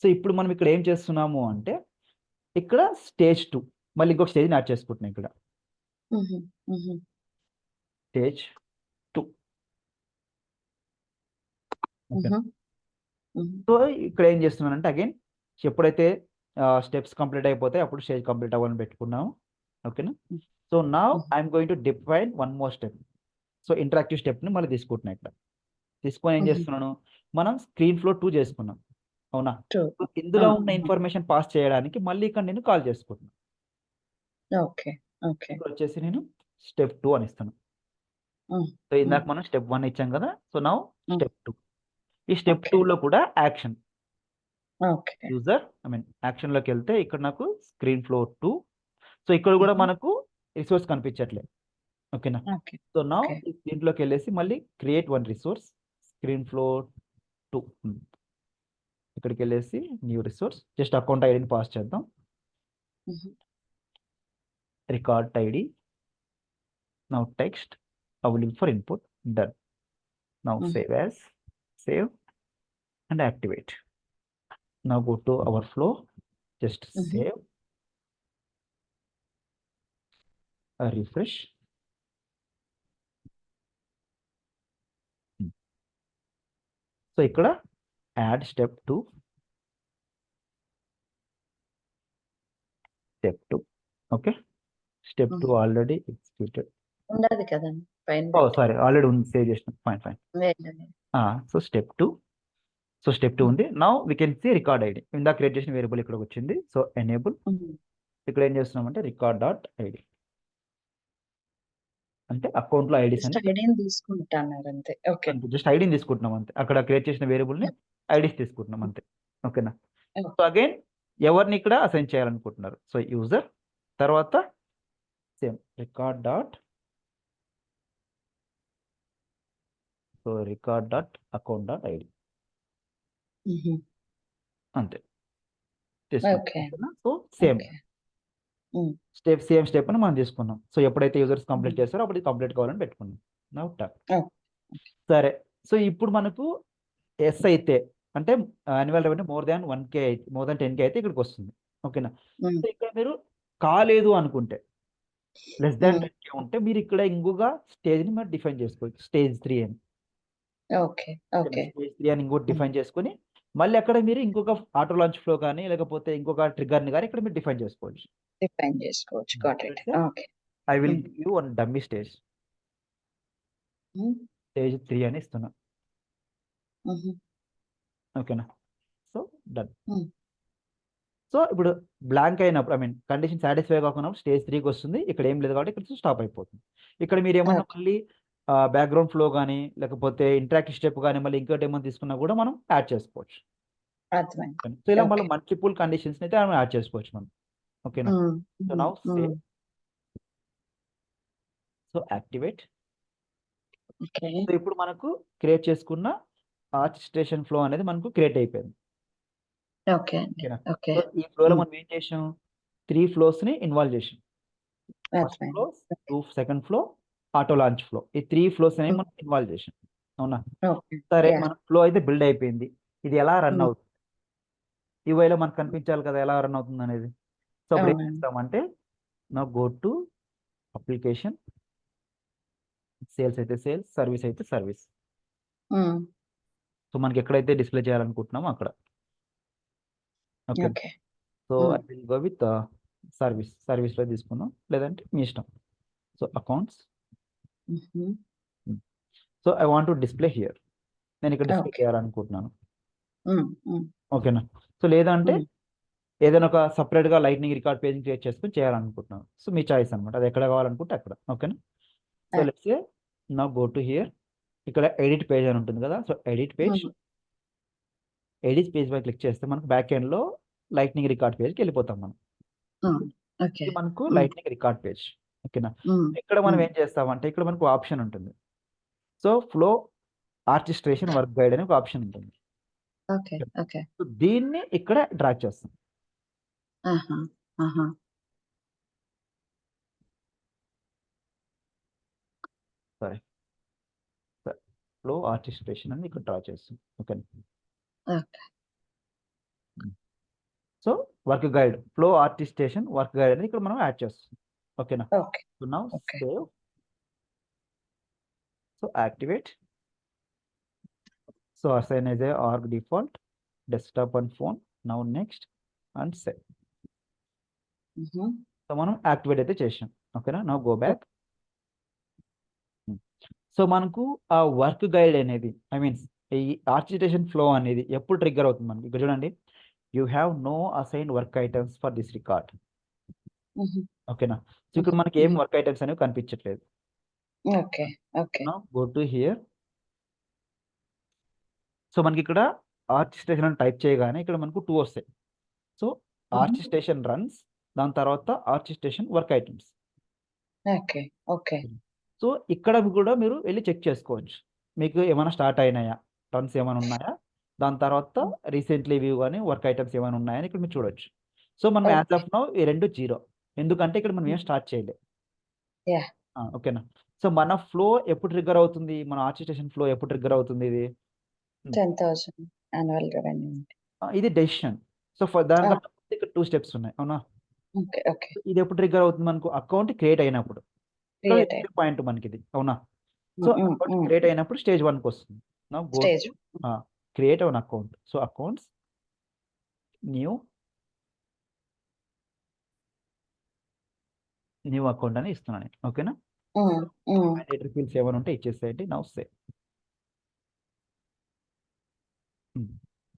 సో ఇప్పుడు మనం ఇక్కడ ఏం చేస్తున్నాము అంటే ఇక్కడ స్టేజ్ 2 మళ్ళీ ఇంకొక స్టేజ్ యాడ్ చేసుకుంటున్నాం. ఇక్కడ స్టేజ్ 2. సో ఇక్కడ ఏం చేస్తున్నానంటే అగైన్ ఎప్పుడైతే స్టెప్స్ కంప్లీట్ అయిపోతాయి అప్పుడు స్టేజ్ కంప్లీట్ అవ్వాలని పెట్టుకున్నాము. ఓకేనా? సో నా I'm going to define one more step. So interactive stepney మళ్ళీ తీసుకుంటున్నా. ఇక్కడ తీసుకొని ఏం చేస్తున్నాను, మనం స్క్రీన్ ఫ్లో 2 చేసుకున్నాం. అవునా? ఇందులో ఉన్న ఇన్ఫర్మేషన్ పాస్ చేయడానికి మళ్ళీ ఇక్కడ నేను కాల్ చేసుకుంటున్నాను. ఇక్కడ వచ్చేసి నేను స్టెప్ 2 అని ఇస్తాను. సో ఇందాక మనం స్టెప్ 1 ఇచ్చాం కదా, సో నౌ స్టెప్ 2. ఈ స్టెప్ 2లో కూడా యాక్షన్ యూజర్ యాక్షన్లోకి వెళ్తే ఇక్కడ నాకు స్క్రీన్ ఫ్లో 2. సో ఇక్కడ కూడా మనకు రిసోర్స్ కనిపించట్లేదు. ఓకేనా? సో నౌ దీంట్లోకి వెళ్ళేసి మళ్ళీ create one resource screen flow 2. ఇక్కడికి వెళ్ళేసి న్యూ రిసోర్స్, జస్ట్ అకౌంట్ ఐడిని పాస్ చేద్దాం. Record ID, now text available for input, done. Now save as, save and activate. Now go to our flow, just save, refresh. So ikkada add step 2, step 2. Okay, step 2 already executed. ఉండదు కదండి పైన. Oh sorry, already ఉంది, సేవ్ చేసిన. Fine. So step 2. So step 2 ఉంది. Now we can see record ID. ఇందాక క్రియేట్ చేసిన వేరియబుల్ ఇక్కడికి వచ్చింది. సో ఎనేబుల్ ఇక్కడ ఏం చేస్తున్నామంటే రికార్డ్ డాట్ ఐడి అంటే అకౌంట్లో ఐడీస్ జస్ట్ అని ఐడిని తీసుకుంటున్నారు అంతే. ఓకే. జస్ట్ ఐడిని తీసుకుంటున్నాం అంతే. అక్కడ క్రియేట్ చేసిన వేరియబుల్ని ఐడీస్ తీసుకుంటున్నాం అంతే. ఓకేనా? ఓకే. సో అగైన్ ఎవరిని ఇక్కడ అసైన్ చేయాలనుకుంటున్నారు. సో యూజర్ తర్వాత same record dot account dot ID అంతే తీసుకున్నాం. ఓకే. ఓకేనా? So same okay. స్టెప్ అని మనం తీసుకున్నాం. సో ఎప్పుడైతే యూజర్స్ కంప్లీట్ చేస్తారో అప్పుడు కంప్లీట్ కావాలని పెట్టుకున్నాం. నౌ టక్ సరే. సో ఇప్పుడు మనకు ఎస్ అయితే అంటే annual revenue more than 1K అయితే మోర్ దాన్ 10K అయితే ఇక్కడికి వస్తుంది. ఓకేనా? సో ఇక్కడ మీరు కాలేదు అనుకుంటే లెస్ దాన్ 10K ఉంటే మీరు ఇక్కడ ఇంకొక స్టేజ్ని మీరు డిఫైన్ చేసుకోవచ్చు. స్టేజ్ 3 అని. ఓకే. ఓకే. స్టేజ్ 3 అని ఇంకోటి డిఫైన్ చేసుకొని మళ్ళీ అక్కడ మీరు ఇంకొక ఆటో లాంచ్ ఫ్లో కానీ లేకపోతే ఇంకొక ట్రిగ్గర్ని కానీ ఇక్కడ మీరు డిఫైన్ చేసుకోవచ్చు. డిఫైన్ చేసుకోవచ్చు. Got it. Okay. I will give you one dummy stage. Stage 3 అని ఇస్తున్నా. ఓకేనా? So done. సో ఇప్పుడు బ్లాంక్ అయినప్పుడు ఐ మీన్ కండిషన్ సాటిస్ఫై కాకున్నప్పుడు స్టేజ్ 3కి వస్తుంది. ఇక్కడ ఏం లేదు కాబట్టి ఇక్కడ స్టాప్ అయిపోతుంది. ఇక్కడ మీరు ఏమన్నా మళ్ళీ బ్యాక్గ్రౌండ్ ఫ్లో కానీ లేకపోతే ఇంటరాక్టివ్ స్టెప్ కానీ మళ్ళీ ఇంకోటి ఏమైనా తీసుకున్నా కూడా మనం యాడ్ చేసుకోవచ్చు. అర్థమైంది. సో ఇలా మళ్ళీ మల్టిపుల్ కండిషన్స్ అయితే యాడ్ చేసుకోవచ్చు మనం. ఓకేనా? So now save. So activate. Okay. So ఇప్పుడు మనకు క్రియేట్ చేసుకున్న ఆర్కెస్ట్రేషన్ ఫ్లో అనేది మనకు క్రియేట్ అయిపోయింది. ఓకే. ఓకేనా? ఓకే. సో ఈ ఫ్లోలో మనం ఏం చేసాం 3 ఫ్లోస్ని ఇన్వాల్వ్ చేసాం. First floor, second flow, auto launch flow. ఈ 3 ఫ్లోస్ అనేవి మనం ఇన్వాల్వ్ చేసాం. అవునా? ఓకే. సరే మన ఫ్లో అయితే బిల్డ్ అయిపోయింది. ఇది ఎలా రన్ అవుతుంది యూఐలో మనకు కనిపించాలి కదా ఎలా రన్ అవుతుంది అనేది. సో అప్పుడు ఏం చేస్తామంటే నా గో టు అప్లికేషన్, సేల్స్ అయితే సేల్స్, సర్వీస్ అయితే సర్వీస్. సో మనకి ఎక్కడైతే డిస్ప్లే చేయాలనుకుంటున్నామో అక్కడ. Okay. So I will go with సర్వీస్లో తీసుకున్నాం లేదంటే మీ ఇష్టం. So accounts. So I want to display here. నేను ఇక్కడ డిస్ప్లే చేయాలనుకుంటున్నాను. ఓకేనా? సో లేదంటే ఏదైనా ఒక సపరేట్గా లైట్నింగ్ రికార్డ్ పేజ్ క్రియేట్ చేసుకుని చేయాలనుకుంటున్నాను. సో మీ చాయిస్ అనమాట. అది ఎక్కడ కావాలనుకుంటే అక్కడ. ఓకేనా? సో లెట్స్ సే నా గో టు హియర్. ఇక్కడ ఎడిట్ పేజ్ అని ఉంటుంది కదా. సో ఎడిట్ పేజ్ పై క్లిక్ చేస్తే మనకు బ్యాక్ ఎండ్లో లైట్నింగ్ రికార్డ్ పేజ్కి వెళ్ళిపోతాం మనం. ఇది మనకు లైట్నింగ్ రికార్డ్ పేజ్. ఓకేనా? ఇక్కడ మనం ఏం చేస్తామంటే ఇక్కడ మనకు ఆప్షన్ ఉంటుంది. So flow orchestration work guide అని ఒక ఆప్షన్ ఉంటుంది. సో దీన్ని ఇక్కడ డ్రాగ్ చేస్తాం. సారీ ఫ్లో ఆర్కెస్ట్రేషన్ అని ఇక్కడ డ్రా చేస్తాం. Okay. So work guide flow orchestration work guide అని ఇక్కడ మనం యాడ్ చేస్తాం. ఓకేనా? So now save. So activate. So assign as a org default desktop and phone. Now next and save. So మనం యాక్టివేట్ అయితే చేసాం. ఓకేనా? Now go back. సో మనకు ఆ వర్క్ గైడ్ అనేది ఐ మీన్స్ ఈ ఆర్కెస్ట్రేషన్ ఫ్లో అనేది ఎప్పుడు ట్రిగ్గర్ అవుతుంది మనకి. ఇక్కడ చూడండి you have no assign work items for this record. ఓకేనా? సో ఇక్కడ మనకి ఏం వర్క్ ఐటమ్స్ అనేవి కనిపించట్లేదు. Go to hear. సో మనకి ఇక్కడ ఆర్కెస్ట్రేషన్ అని టైప్ చేయగానే ఇక్కడ మనకు 2 వస్తాయి. సో ఆర్కెస్ట్రేషన్ రన్స్, దాని తర్వాత ఆర్కెస్ట్రేషన్ వర్క్ ఐటమ్స్. సో ఇక్కడ కూడా మీరు వెళ్ళి చెక్ చేసుకోవచ్చు. మీకు ఏమైనా స్టార్ట్ అయినాయా, రన్స్ ఏమైనా ఉన్నాయా, దాని తర్వాత రీసెంట్లీ వ్యూ కానీ వర్క్ ఐటమ్స్ ఏమైనా ఉన్నాయని ఇక్కడ మీరు చూడొచ్చు. సో మనం యాజ్ ఆఫ్ నౌ ఈ 2 0 ఎందుకంటే ఇక్కడ మనం ఏం స్టార్ట్ చేయలేదు. ఓకేనా? సో మన ఫ్లో ఎప్పుడు ట్రిగ్గర్ అవుతుంది, మన ఆర్కెస్ట్రేషన్ ఫ్లో ఎప్పుడు ట్రిగ్గర్ అవుతుంది ఇది 10,000 యాన్యువల్ రెవెన్యూ. ఇది డెసిషన్. సో ఫర్ దానికంటే ఇక్కడ 2 స్టెప్స్ ఉన్నాయి. అవునా? ఇది ఎప్పుడు ట్రిగ్గర్ అవుతుంది మనకు అకౌంట్ క్రియేట్ అయినప్పుడు. పాయింట్ మనకి ఇది. అవునా? సో అకౌంట్ క్రియేట్ అయినప్పుడు స్టేజ్ 1కి వస్తుంది. Now go to create one account. So accounts new account అని ఇస్తున్నాను. ఓకేనా? మ్యాండేటరీ ఫీల్డ్స్ ఏమైనా ఉంటే ఇచ్చేసేయండి. Now save.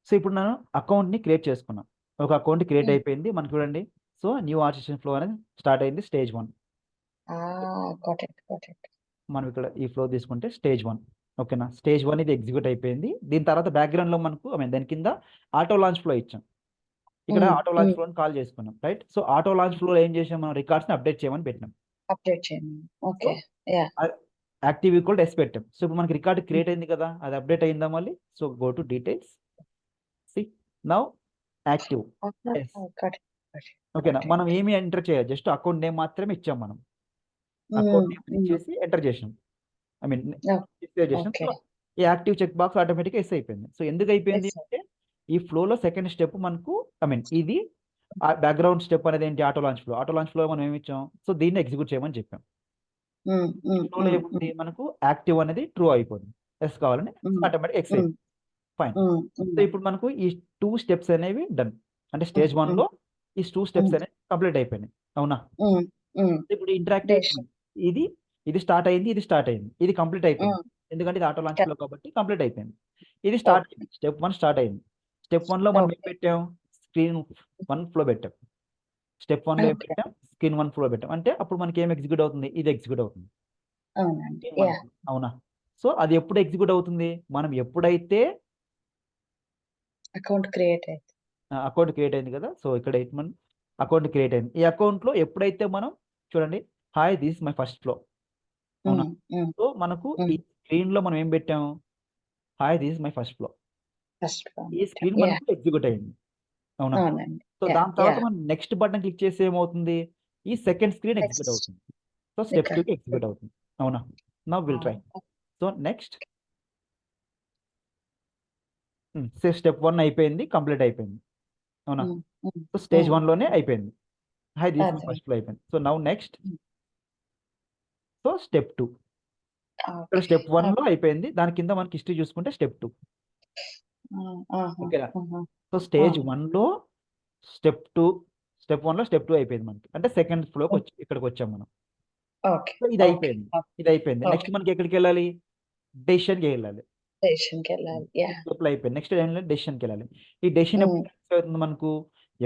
సో ఇప్పుడు నేను అకౌంట్ని క్రియేట్ చేసుకున్నాను. ఒక అకౌంట్ క్రియేట్ Mm. అయిపోయింది మనకు చూడండి. సో న్యూ ఆర్టిస్టేషన్ ఫ్లో అనేది స్టార్ట్ అయింది స్టేజ్ 1. Got it. మనం ఇక్కడ ఈ ఫ్లో తీసుకుంటే స్టేజ్ 1. ఓకేనా, స్టేజ్ 1 ఇది ఎగ్జిక్యూట్ అయిపోయింది. దీని తర్వాత బ్యాక్గ్రౌండ్లో మనకు దాని కింద ఆటో లాంచ్ ఫ్లో ఇచ్చాం. ఇక్కడ ఆటో లాంచ్ ఫ్లోని కాల్ చేసుకున్నాం, రైట్. సో ఆటో లాంచ్ ఫ్లోలో ఏం చేసాం, మనం రికార్డ్స్ని అప్డేట్ చేయమని పెట్టినాం. Update చేయండి. Okay. Yeah. Active equal S పెట్టాం. సో ఇప్పుడు మనకి రికార్డ్ క్రియేట్ అయింది కదా, అది అప్డేట్ అయిందా మళ్ళీ. So go to details, see now active yes. Got it. ఓకేనా, మనం ఏమి ఎంటర్ చేయాలి, జస్ట్ అకౌంట్ నేమ్ మాత్రమే ఇచ్చాం. మనం అకౌంట్ నేమ్ ఇచ్చేసి ఎంటర్ చేసాం, డిస్ప్లే చేసాం. Okay. సో ఈ యాక్టివ్ చెక్ బాక్స్ ఆటోమేటిక్గా ఎస్ అయిపోయింది. సో ఎందుకు అయిపోయింది Yes, sir. అంటే ఈ ఫ్లోలో సెకండ్ స్టెప్ మనకు ఇది బ్యాక్గ్రౌండ్ స్టెప్ అనేది ఏంటి, auto launch flow. Auto launch flow మనం ఏమి ఇచ్చాం, సో దీన్ని ఎగ్జిక్యూట్ చేయమని చెప్పాం. ఫ్లోలో ఏముంది మనకు యాక్టివ్ అనేది ట్రూ అయిపోయింది, ఎస్ కావాలని ఆటోమేటిక్ ఎక్స్ అయిపోయింది. ఫైన్. సో ఇప్పుడు మనకు ఈ 2 స్టెప్స్ అనేవి డన్. అంటే స్టేజ్ 1లో ఈ 2 స్టెప్స్ అనేవి కంప్లీట్ అయిపోయినాయి. అవునా. ఇప్పుడు ఇంటరాక్టివ్ ఇది స్టార్ట్ అయింది, ఇది స్టార్ట్ అయింది, ఇది కంప్లీట్ అయిపోయింది. ఎందుకంటే ఇది ఆటో లాంచ్ ఫ్లో కాబట్టి కంప్లీట్ అయిపోయింది. ఇది స్టార్ట్ అయింది, స్టెప్ 1 స్టార్ట్ అయింది. స్టెప్ 1లో మనం ఏం పెట్టాం, స్క్రీన్ 1 ఫ్లో పెట్టాం. స్టెప్ 1లో ఏం పెట్టాం, స్క్రీన్ 1 ఫ్లో పెట్టాం. అంటే అప్పుడు మనకి ఏం ఎగ్జిక్యూట్ అవుతుంది, ఇది ఎగ్జిక్యూట్ అవుతుంది. అవునా. సో అది ఎప్పుడు ఎగ్జిక్యూట్ అవుతుంది, మనం ఎప్పుడైతే అకౌంట్ క్రియేట్ అయింది కదా. సో ఇక్కడ మనం అకౌంట్ క్రియేట్ అయింది. ఈ అకౌంట్లో ఎప్పుడైతే మనం చూడండి, hi this my first flow. అవునా. సో మనకు ఈ స్క్రీన్లో మనం ఏం పెట్టాము, hi this my first flow. ఈ స్క్రీన్ మనకు ఎగ్జిక్యూట్ అయింది. అవునా. సో దాని తర్వాత మనం నెక్స్ట్ బటన్ క్లిక్ చేసి ఏమవుతుంది, ఈ సెకండ్ స్క్రీన్ ఎగ్జిక్యూట్ అవుతుంది. సో స్టెప్ 2కి ఎగ్జిక్యూట్ అవుతుంది. అవునా. Now will try. So next step 1 అయిపోయింది, కంప్లీట్ అయిపోయింది. అవునా. సో స్టేజ్ 1లోనే అయిపోయింది, hi this my first flow అయిపోయింది. So now next, so step 2. ఇక్కడ స్టెప్ 1లో అయిపోయింది, దాని కింద మనకి హిస్టరీ చూసుకుంటే స్టెప్ 2. ఓకేనా. సో స్టేజ్ 1లో స్టెప్ 1లో స్టెప్ 2 అయిపోయింది మనకి, అంటే సెకండ్ ఫ్లోకి వచ్చి ఇక్కడికి వచ్చాం మనం. సో ఇది అయిపోయింది. నెక్స్ట్ మనకి ఎక్కడికి వెళ్ళాలి, డెసిషన్కి వెళ్ళాలి. స్టెప్లో అయిపోయింది. నెక్స్ట్ డెసిషన్కి వెళ్ళాలి. ఈ డెసిషన్ ఎప్పుడు అవుతుంది మనకు,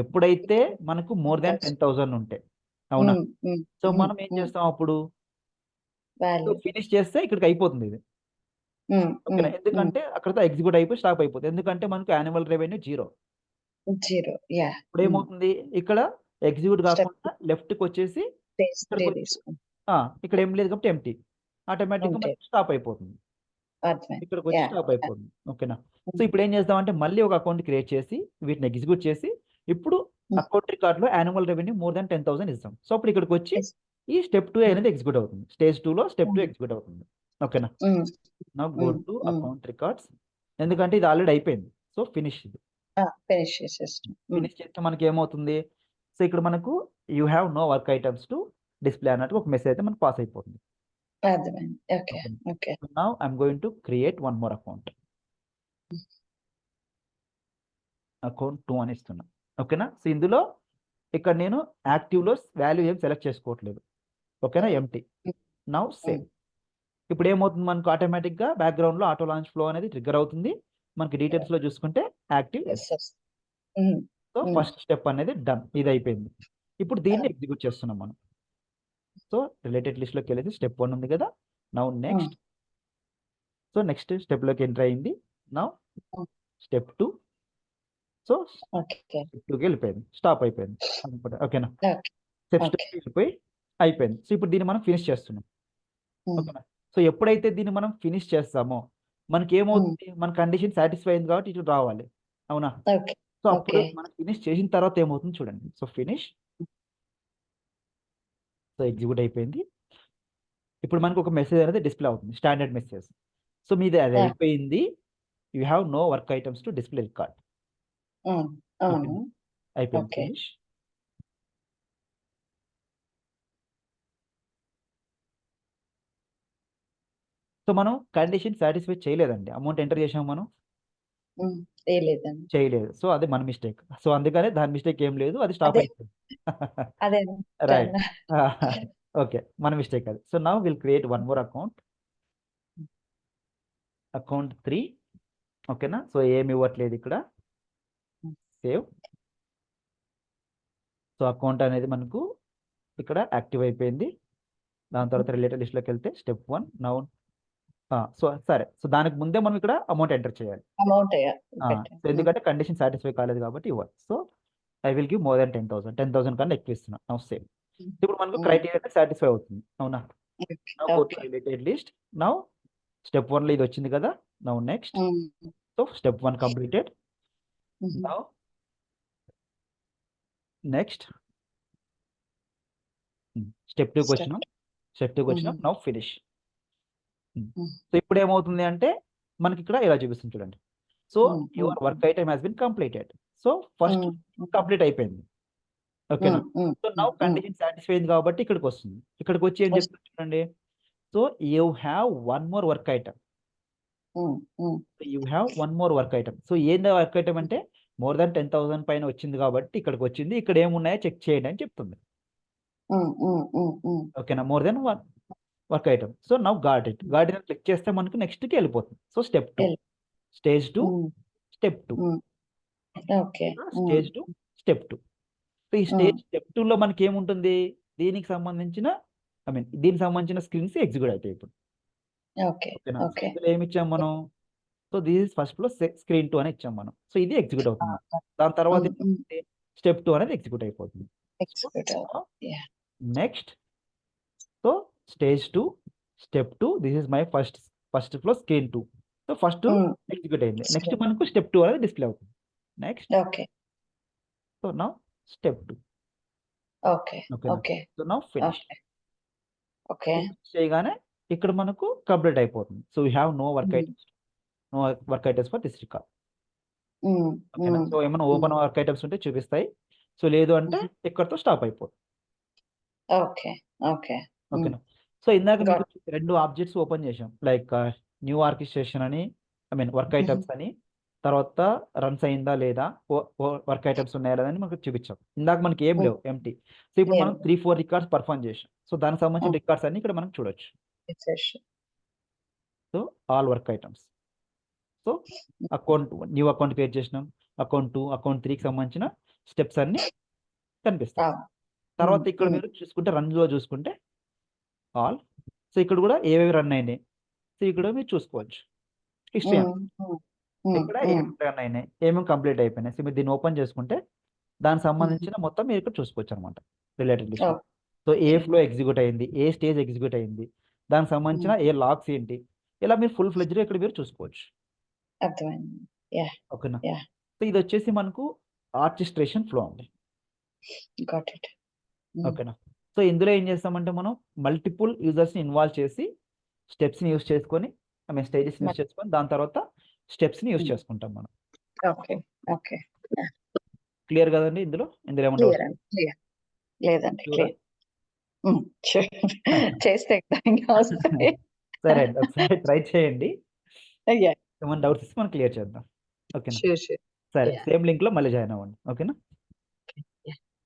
ఎప్పుడైతే మనకు మోర్ దాన్ 10,000 ఉంటే. అవునా. సో మనం ఏం చేస్తాం అప్పుడు, ఫినిష్ చేస్తే ఇక్కడికి అయిపోతుంది ఇది. ఓకేనా. ఎందుకంటే అక్కడతో ఎగ్జిక్యూట్ అయిపోయి స్టాప్ అయిపోతుంది. ఎందుకంటే మనకు యాన్యువల్ రెవెన్యూ 0. ఇప్పుడు ఏమవుతుంది, ఇక్కడ ఎగ్జిక్యూట్ కాకుండా లెఫ్ట్కి వచ్చేసి ఇక్కడ ఏం లేదు కాబట్టి ఎంటీ, ఆటోమేటిక్గా మనకి స్టాప్ అయిపోతుంది, ఇక్కడికి వచ్చి స్టాప్ అయిపోతుంది. ఓకేనా. సో ఇప్పుడు ఏం చేద్దామంటే మళ్ళీ ఒక అకౌంట్ క్రియేట్ చేసి వీటిని ఎగ్జిక్యూట్ చేసి ఇప్పుడు అకౌంట్ రికార్డ్లో యాన్యువల్ రెవెన్యూ మోర్ దాన్ 10,000 ఇస్తాం. సో అప్పుడు ఇక్కడికి వచ్చి ఈ స్టెప్ 2 అనేది ఎగ్జిక్యూట్ అవుతుంది. స్టేజ్ 2లో స్టెప్ 2 ఎగ్జిక్యూట్ అవుతుంది. ఓకేనా. Now go to account records, ఎందుకంటే ఇది ఆల్రెడీ అయిపోయింది. సో ఫినిష్ చేస్తే మనకి ఏమవుతుంది, సో ఇక్కడ మనకు you have no work items to display అన్నట్టు ఒక మెసేజ్ అయితే మనకు పాస్ అయిపోతుంది. Now I'm going to create 1 more account, account 2 అని ఇస్తున్నా. ఓకేనా. సో ఇందులో ఇక్కడ నేను యాక్టివ్లో వాల్యూ ఏం సెలెక్ట్ చేసుకోవట్లేదు. ఓకేనా, ఎంటీ. Now save. ఇప్పుడు ఏమవుతుంది మనకు, ఆటోమేటిక్గా బ్యాక్గ్రౌండ్లో ఆటో లాంచ్ ఫ్లో అనేది ట్రిగ్గర్ అవుతుంది. మనకి డీటెయిల్స్లో చూసుకుంటే యాక్టివ్. సో ఫస్ట్ స్టెప్ అనేది డన్, ఇది అయిపోయింది. ఇప్పుడు దీన్ని ఎగ్జిక్యూట్ చేస్తున్నాం మనం. సో రిలేటెడ్ లిస్ట్లోకి వెళ్ళేసి స్టెప్ 1 ఉంది కదా. నౌ నెక్స్ట్, సో నెక్స్ట్ స్టెప్లోకి ఎంటర్ అయింది. Now step 2. సో స్టెప్ 2కి వెళ్ళిపోయింది, స్టాప్ అయిపోయింది. ఓకేనా. స్టెప్ 2కి వెళ్ళిపోయి అయిపోయింది. సో ఇప్పుడు దీన్ని మనం ఫినిష్ చేస్తున్నాం. ఓకేనా. సో ఎప్పుడైతే దీన్ని మనం ఫినిష్ చేస్తామో మనకి ఏమవుతుంది, మన కండిషన్ సాటిస్ఫై అయింది కాబట్టి ఇటు రావాలి. అవునా. సో అప్పుడు మనం ఫినిష్ చేసిన తర్వాత ఏమవుతుంది చూడండి. సో ఫినిష్, సో ఎగ్జిక్యూట్ అయిపోయింది. ఇప్పుడు మనకు ఒక మెసేజ్ అనేది డిస్ప్లే అవుతుంది, స్టాండర్డ్ మెసేజ్. సో మీది అది అయిపోయింది, you have no work items to display record. అయిపోయింది, ఫినిష్. సో మనం కండిషన్ సాటిస్ఫై చేయలేదండి, అమౌంట్ ఎంటర్ చేసాము మనం చేయలేదు. సో అది మన మిస్టేక్. సో అందుకనే దాని మిస్టేక్ ఏం లేదు, అది స్టాప్ అయిపోయింది. రైట్. ఓకే, మన మిస్టేక్ అది. So now will create 1 more account, account 3. ఓకేనా. సో ఏమి ఇవ్వట్లేదు ఇక్కడ, సేవ్. సో అకౌంట్ అనేది మనకు ఇక్కడ యాక్టివ్ అయిపోయింది. దాని తర్వాత రిలేటెడ్ లిస్ట్లోకి వెళ్తే స్టెప్ 1 నౌ. సో సరే, సో దానికి ముందే మనం ఇక్కడ అమౌంట్ ఎంటర్ చేయాలి. అమౌంట్ సో ఎందుకంటే కండిషన్ సాటిస్ఫై కాలేదు కాబట్టి ఇవ్వాలి. So I will give more than 10,000 కన్నా ఎక్కువ ఇస్తున్నాను. Now save. ఇప్పుడు మనకు క్రైటీరియా సాటిస్ఫై అవుతుంది. అవునా? Now go to related list. Now step 1 లో ఇది వచ్చింది కదా. Now next. So step 1 completed. Now next step 2కి వచ్చినాం. స్టెప్ 2కి వచ్చినాం. Now finish. సో ఇప్పుడు ఏమవుతుంది అంటే మనకి ఇక్కడ ఇలా చూపిస్తుంది చూడండి. So your work item has been completed. So first complete అయిపోయింది. ఓకేనా? సో నౌ కండిషన్ సాటిస్ఫై అయింది కాబట్టి ఇక్కడికి వస్తుంది. ఇక్కడికి వచ్చి ఏం చెప్తుంది చూడండి. So you have one more work item. You have one more work item. So ఏంది వర్క్ ఐటమ్ అంటే మోర్ దాన్ 10,000 పైన వచ్చింది కాబట్టి ఇక్కడికి వచ్చింది. ఇక్కడ ఏమున్నాయో చెక్ చేయండి అని చెప్తుంది. ఓకేనా? More than one work item. So now got it click చేస్తే మనకు నెక్స్ట్కి వెళ్ళిపోతుంది. So step 2, stage 2, step 2, stage 2, step 2. So ఈ స్టెప్ 2లో మనకి ఏముంటుంది, దీనికి సంబంధించిన దీనికి సంబంధించిన స్క్రీన్స్ ఎగ్జిక్యూట్ అవుతాయి ఇప్పుడు. ఓకేనా? ఇందులో ఏమి ఇచ్చాం మనం. సో దిస్ ఫస్ట్ లో స్క్రీన్ 2 అని ఇచ్చాం మనం. సో ఇది ఎగ్జిక్యూట్ అవుతుంది. దాని తర్వాత స్టెప్ 2 అనేది ఎగ్జిక్యూట్ అయిపోతుంది. Next. So stage 2, step 2, this is my first flow screen 2. So first execute అయింది. నెక్స్ట్ మనకు స్టెప్ 2 అనేది డిస్ప్లే అవుతుంది. Next. So now step 2. So now finish. చేయగానే ఇక్కడ మనకు కంప్లీట్ అయిపోతుంది. So we have no work items for this record. ఓకేనా? సో ఏమైనా ఓపెన్ వర్క్ ఐటమ్స్ ఉంటే చూపిస్తాయి. సో లేదు అంటే ఇక్కడతో స్టాప్ అయిపోతుంది. ఓకేనా? సో ఇందాక మీకు 2 ఆబ్జెక్ట్స్ ఓపెన్ చేసాం. లైక్ న్యూ ఆర్కెస్ట్రేషన్ అని, వర్క్ ఐటమ్స్ అని, తర్వాత రన్స్ అయిందా లేదా, వర్క్ ఐటమ్స్ ఉన్నాయా లేదా అని మనకు చూపించాం. ఇందాక మనకి ఏం లేవు, ఎంటీ. సో ఇప్పుడు మనం 3-4 రికార్డ్స్ పర్ఫామ్ చేసాం. సో దానికి సంబంధించిన రికార్డ్స్ అన్ని ఇక్కడ మనం చూడొచ్చు. So all work items. So new account create చేసినాం. అకౌంట్ 2, అకౌంట్ 3కి సంబంధించిన స్టెప్స్ అన్ని కనిపిస్తాయి. తర్వాత ఇక్కడ మీరు చూసుకుంటే రన్లో చూసుకుంటే ఆల్. సో ఇక్కడ కూడా ఏవేవి రన్ అయినాయి. సో ఇక్కడ మీరు చూసుకోవచ్చు హిస్టరీ. ఇక్కడ ఏమేమి రన్ అయినాయి, ఏమేమి కంప్లీట్ అయిపోయినాయి. సో మీరు దీన్ని ఓపెన్ చేసుకుంటే దానికి సంబంధించిన మొత్తం మీరు ఇక్కడ చూసుకోవచ్చు అనమాట. Related list. సో ఏ ఫ్లో ఎగ్జిక్యూట్ అయింది, ఏ స్టేజ్ ఎగ్జిక్యూట్ అయింది, దానికి సంబంధించిన ఏ లాగ్స్ ఏంటి, ఇలా మీరు ఫుల్ ఫ్లెడ్జ్ ఇక్కడ మీరు చూసుకోవచ్చు. ఓకేనా? సో ఇది వచ్చేసి మనకు ఆర్కెస్ట్రేషన్ ఫ్లో అండి. ఓకేనా? సో ఇందులో ఏం చేస్తామంటే మనం మల్టిపుల్ యూజర్స్ని ఇన్వాల్వ్ చేసి స్టెప్స్ని యూజ్ చేసుకొని, స్టేజెస్ని యూజ్ చేసుకొని దాని తర్వాత స్టెప్స్ని యూజ్ చేసుకుంటాం మనం. క్లియర్ కదండి? ఇందులో ఏమన్నా లేదండి. చేస్తే సరే అండి, ఒకసారి ట్రై చేయండి. ఏమైనా డౌట్స్ ఇస్తే మనం క్లియర్ చేద్దాం. ఓకేనా? సరే, సేమ్ లింక్ లో మళ్ళీ జాయిన్ అవ్వండి. ఓకేనా?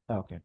ఓకే.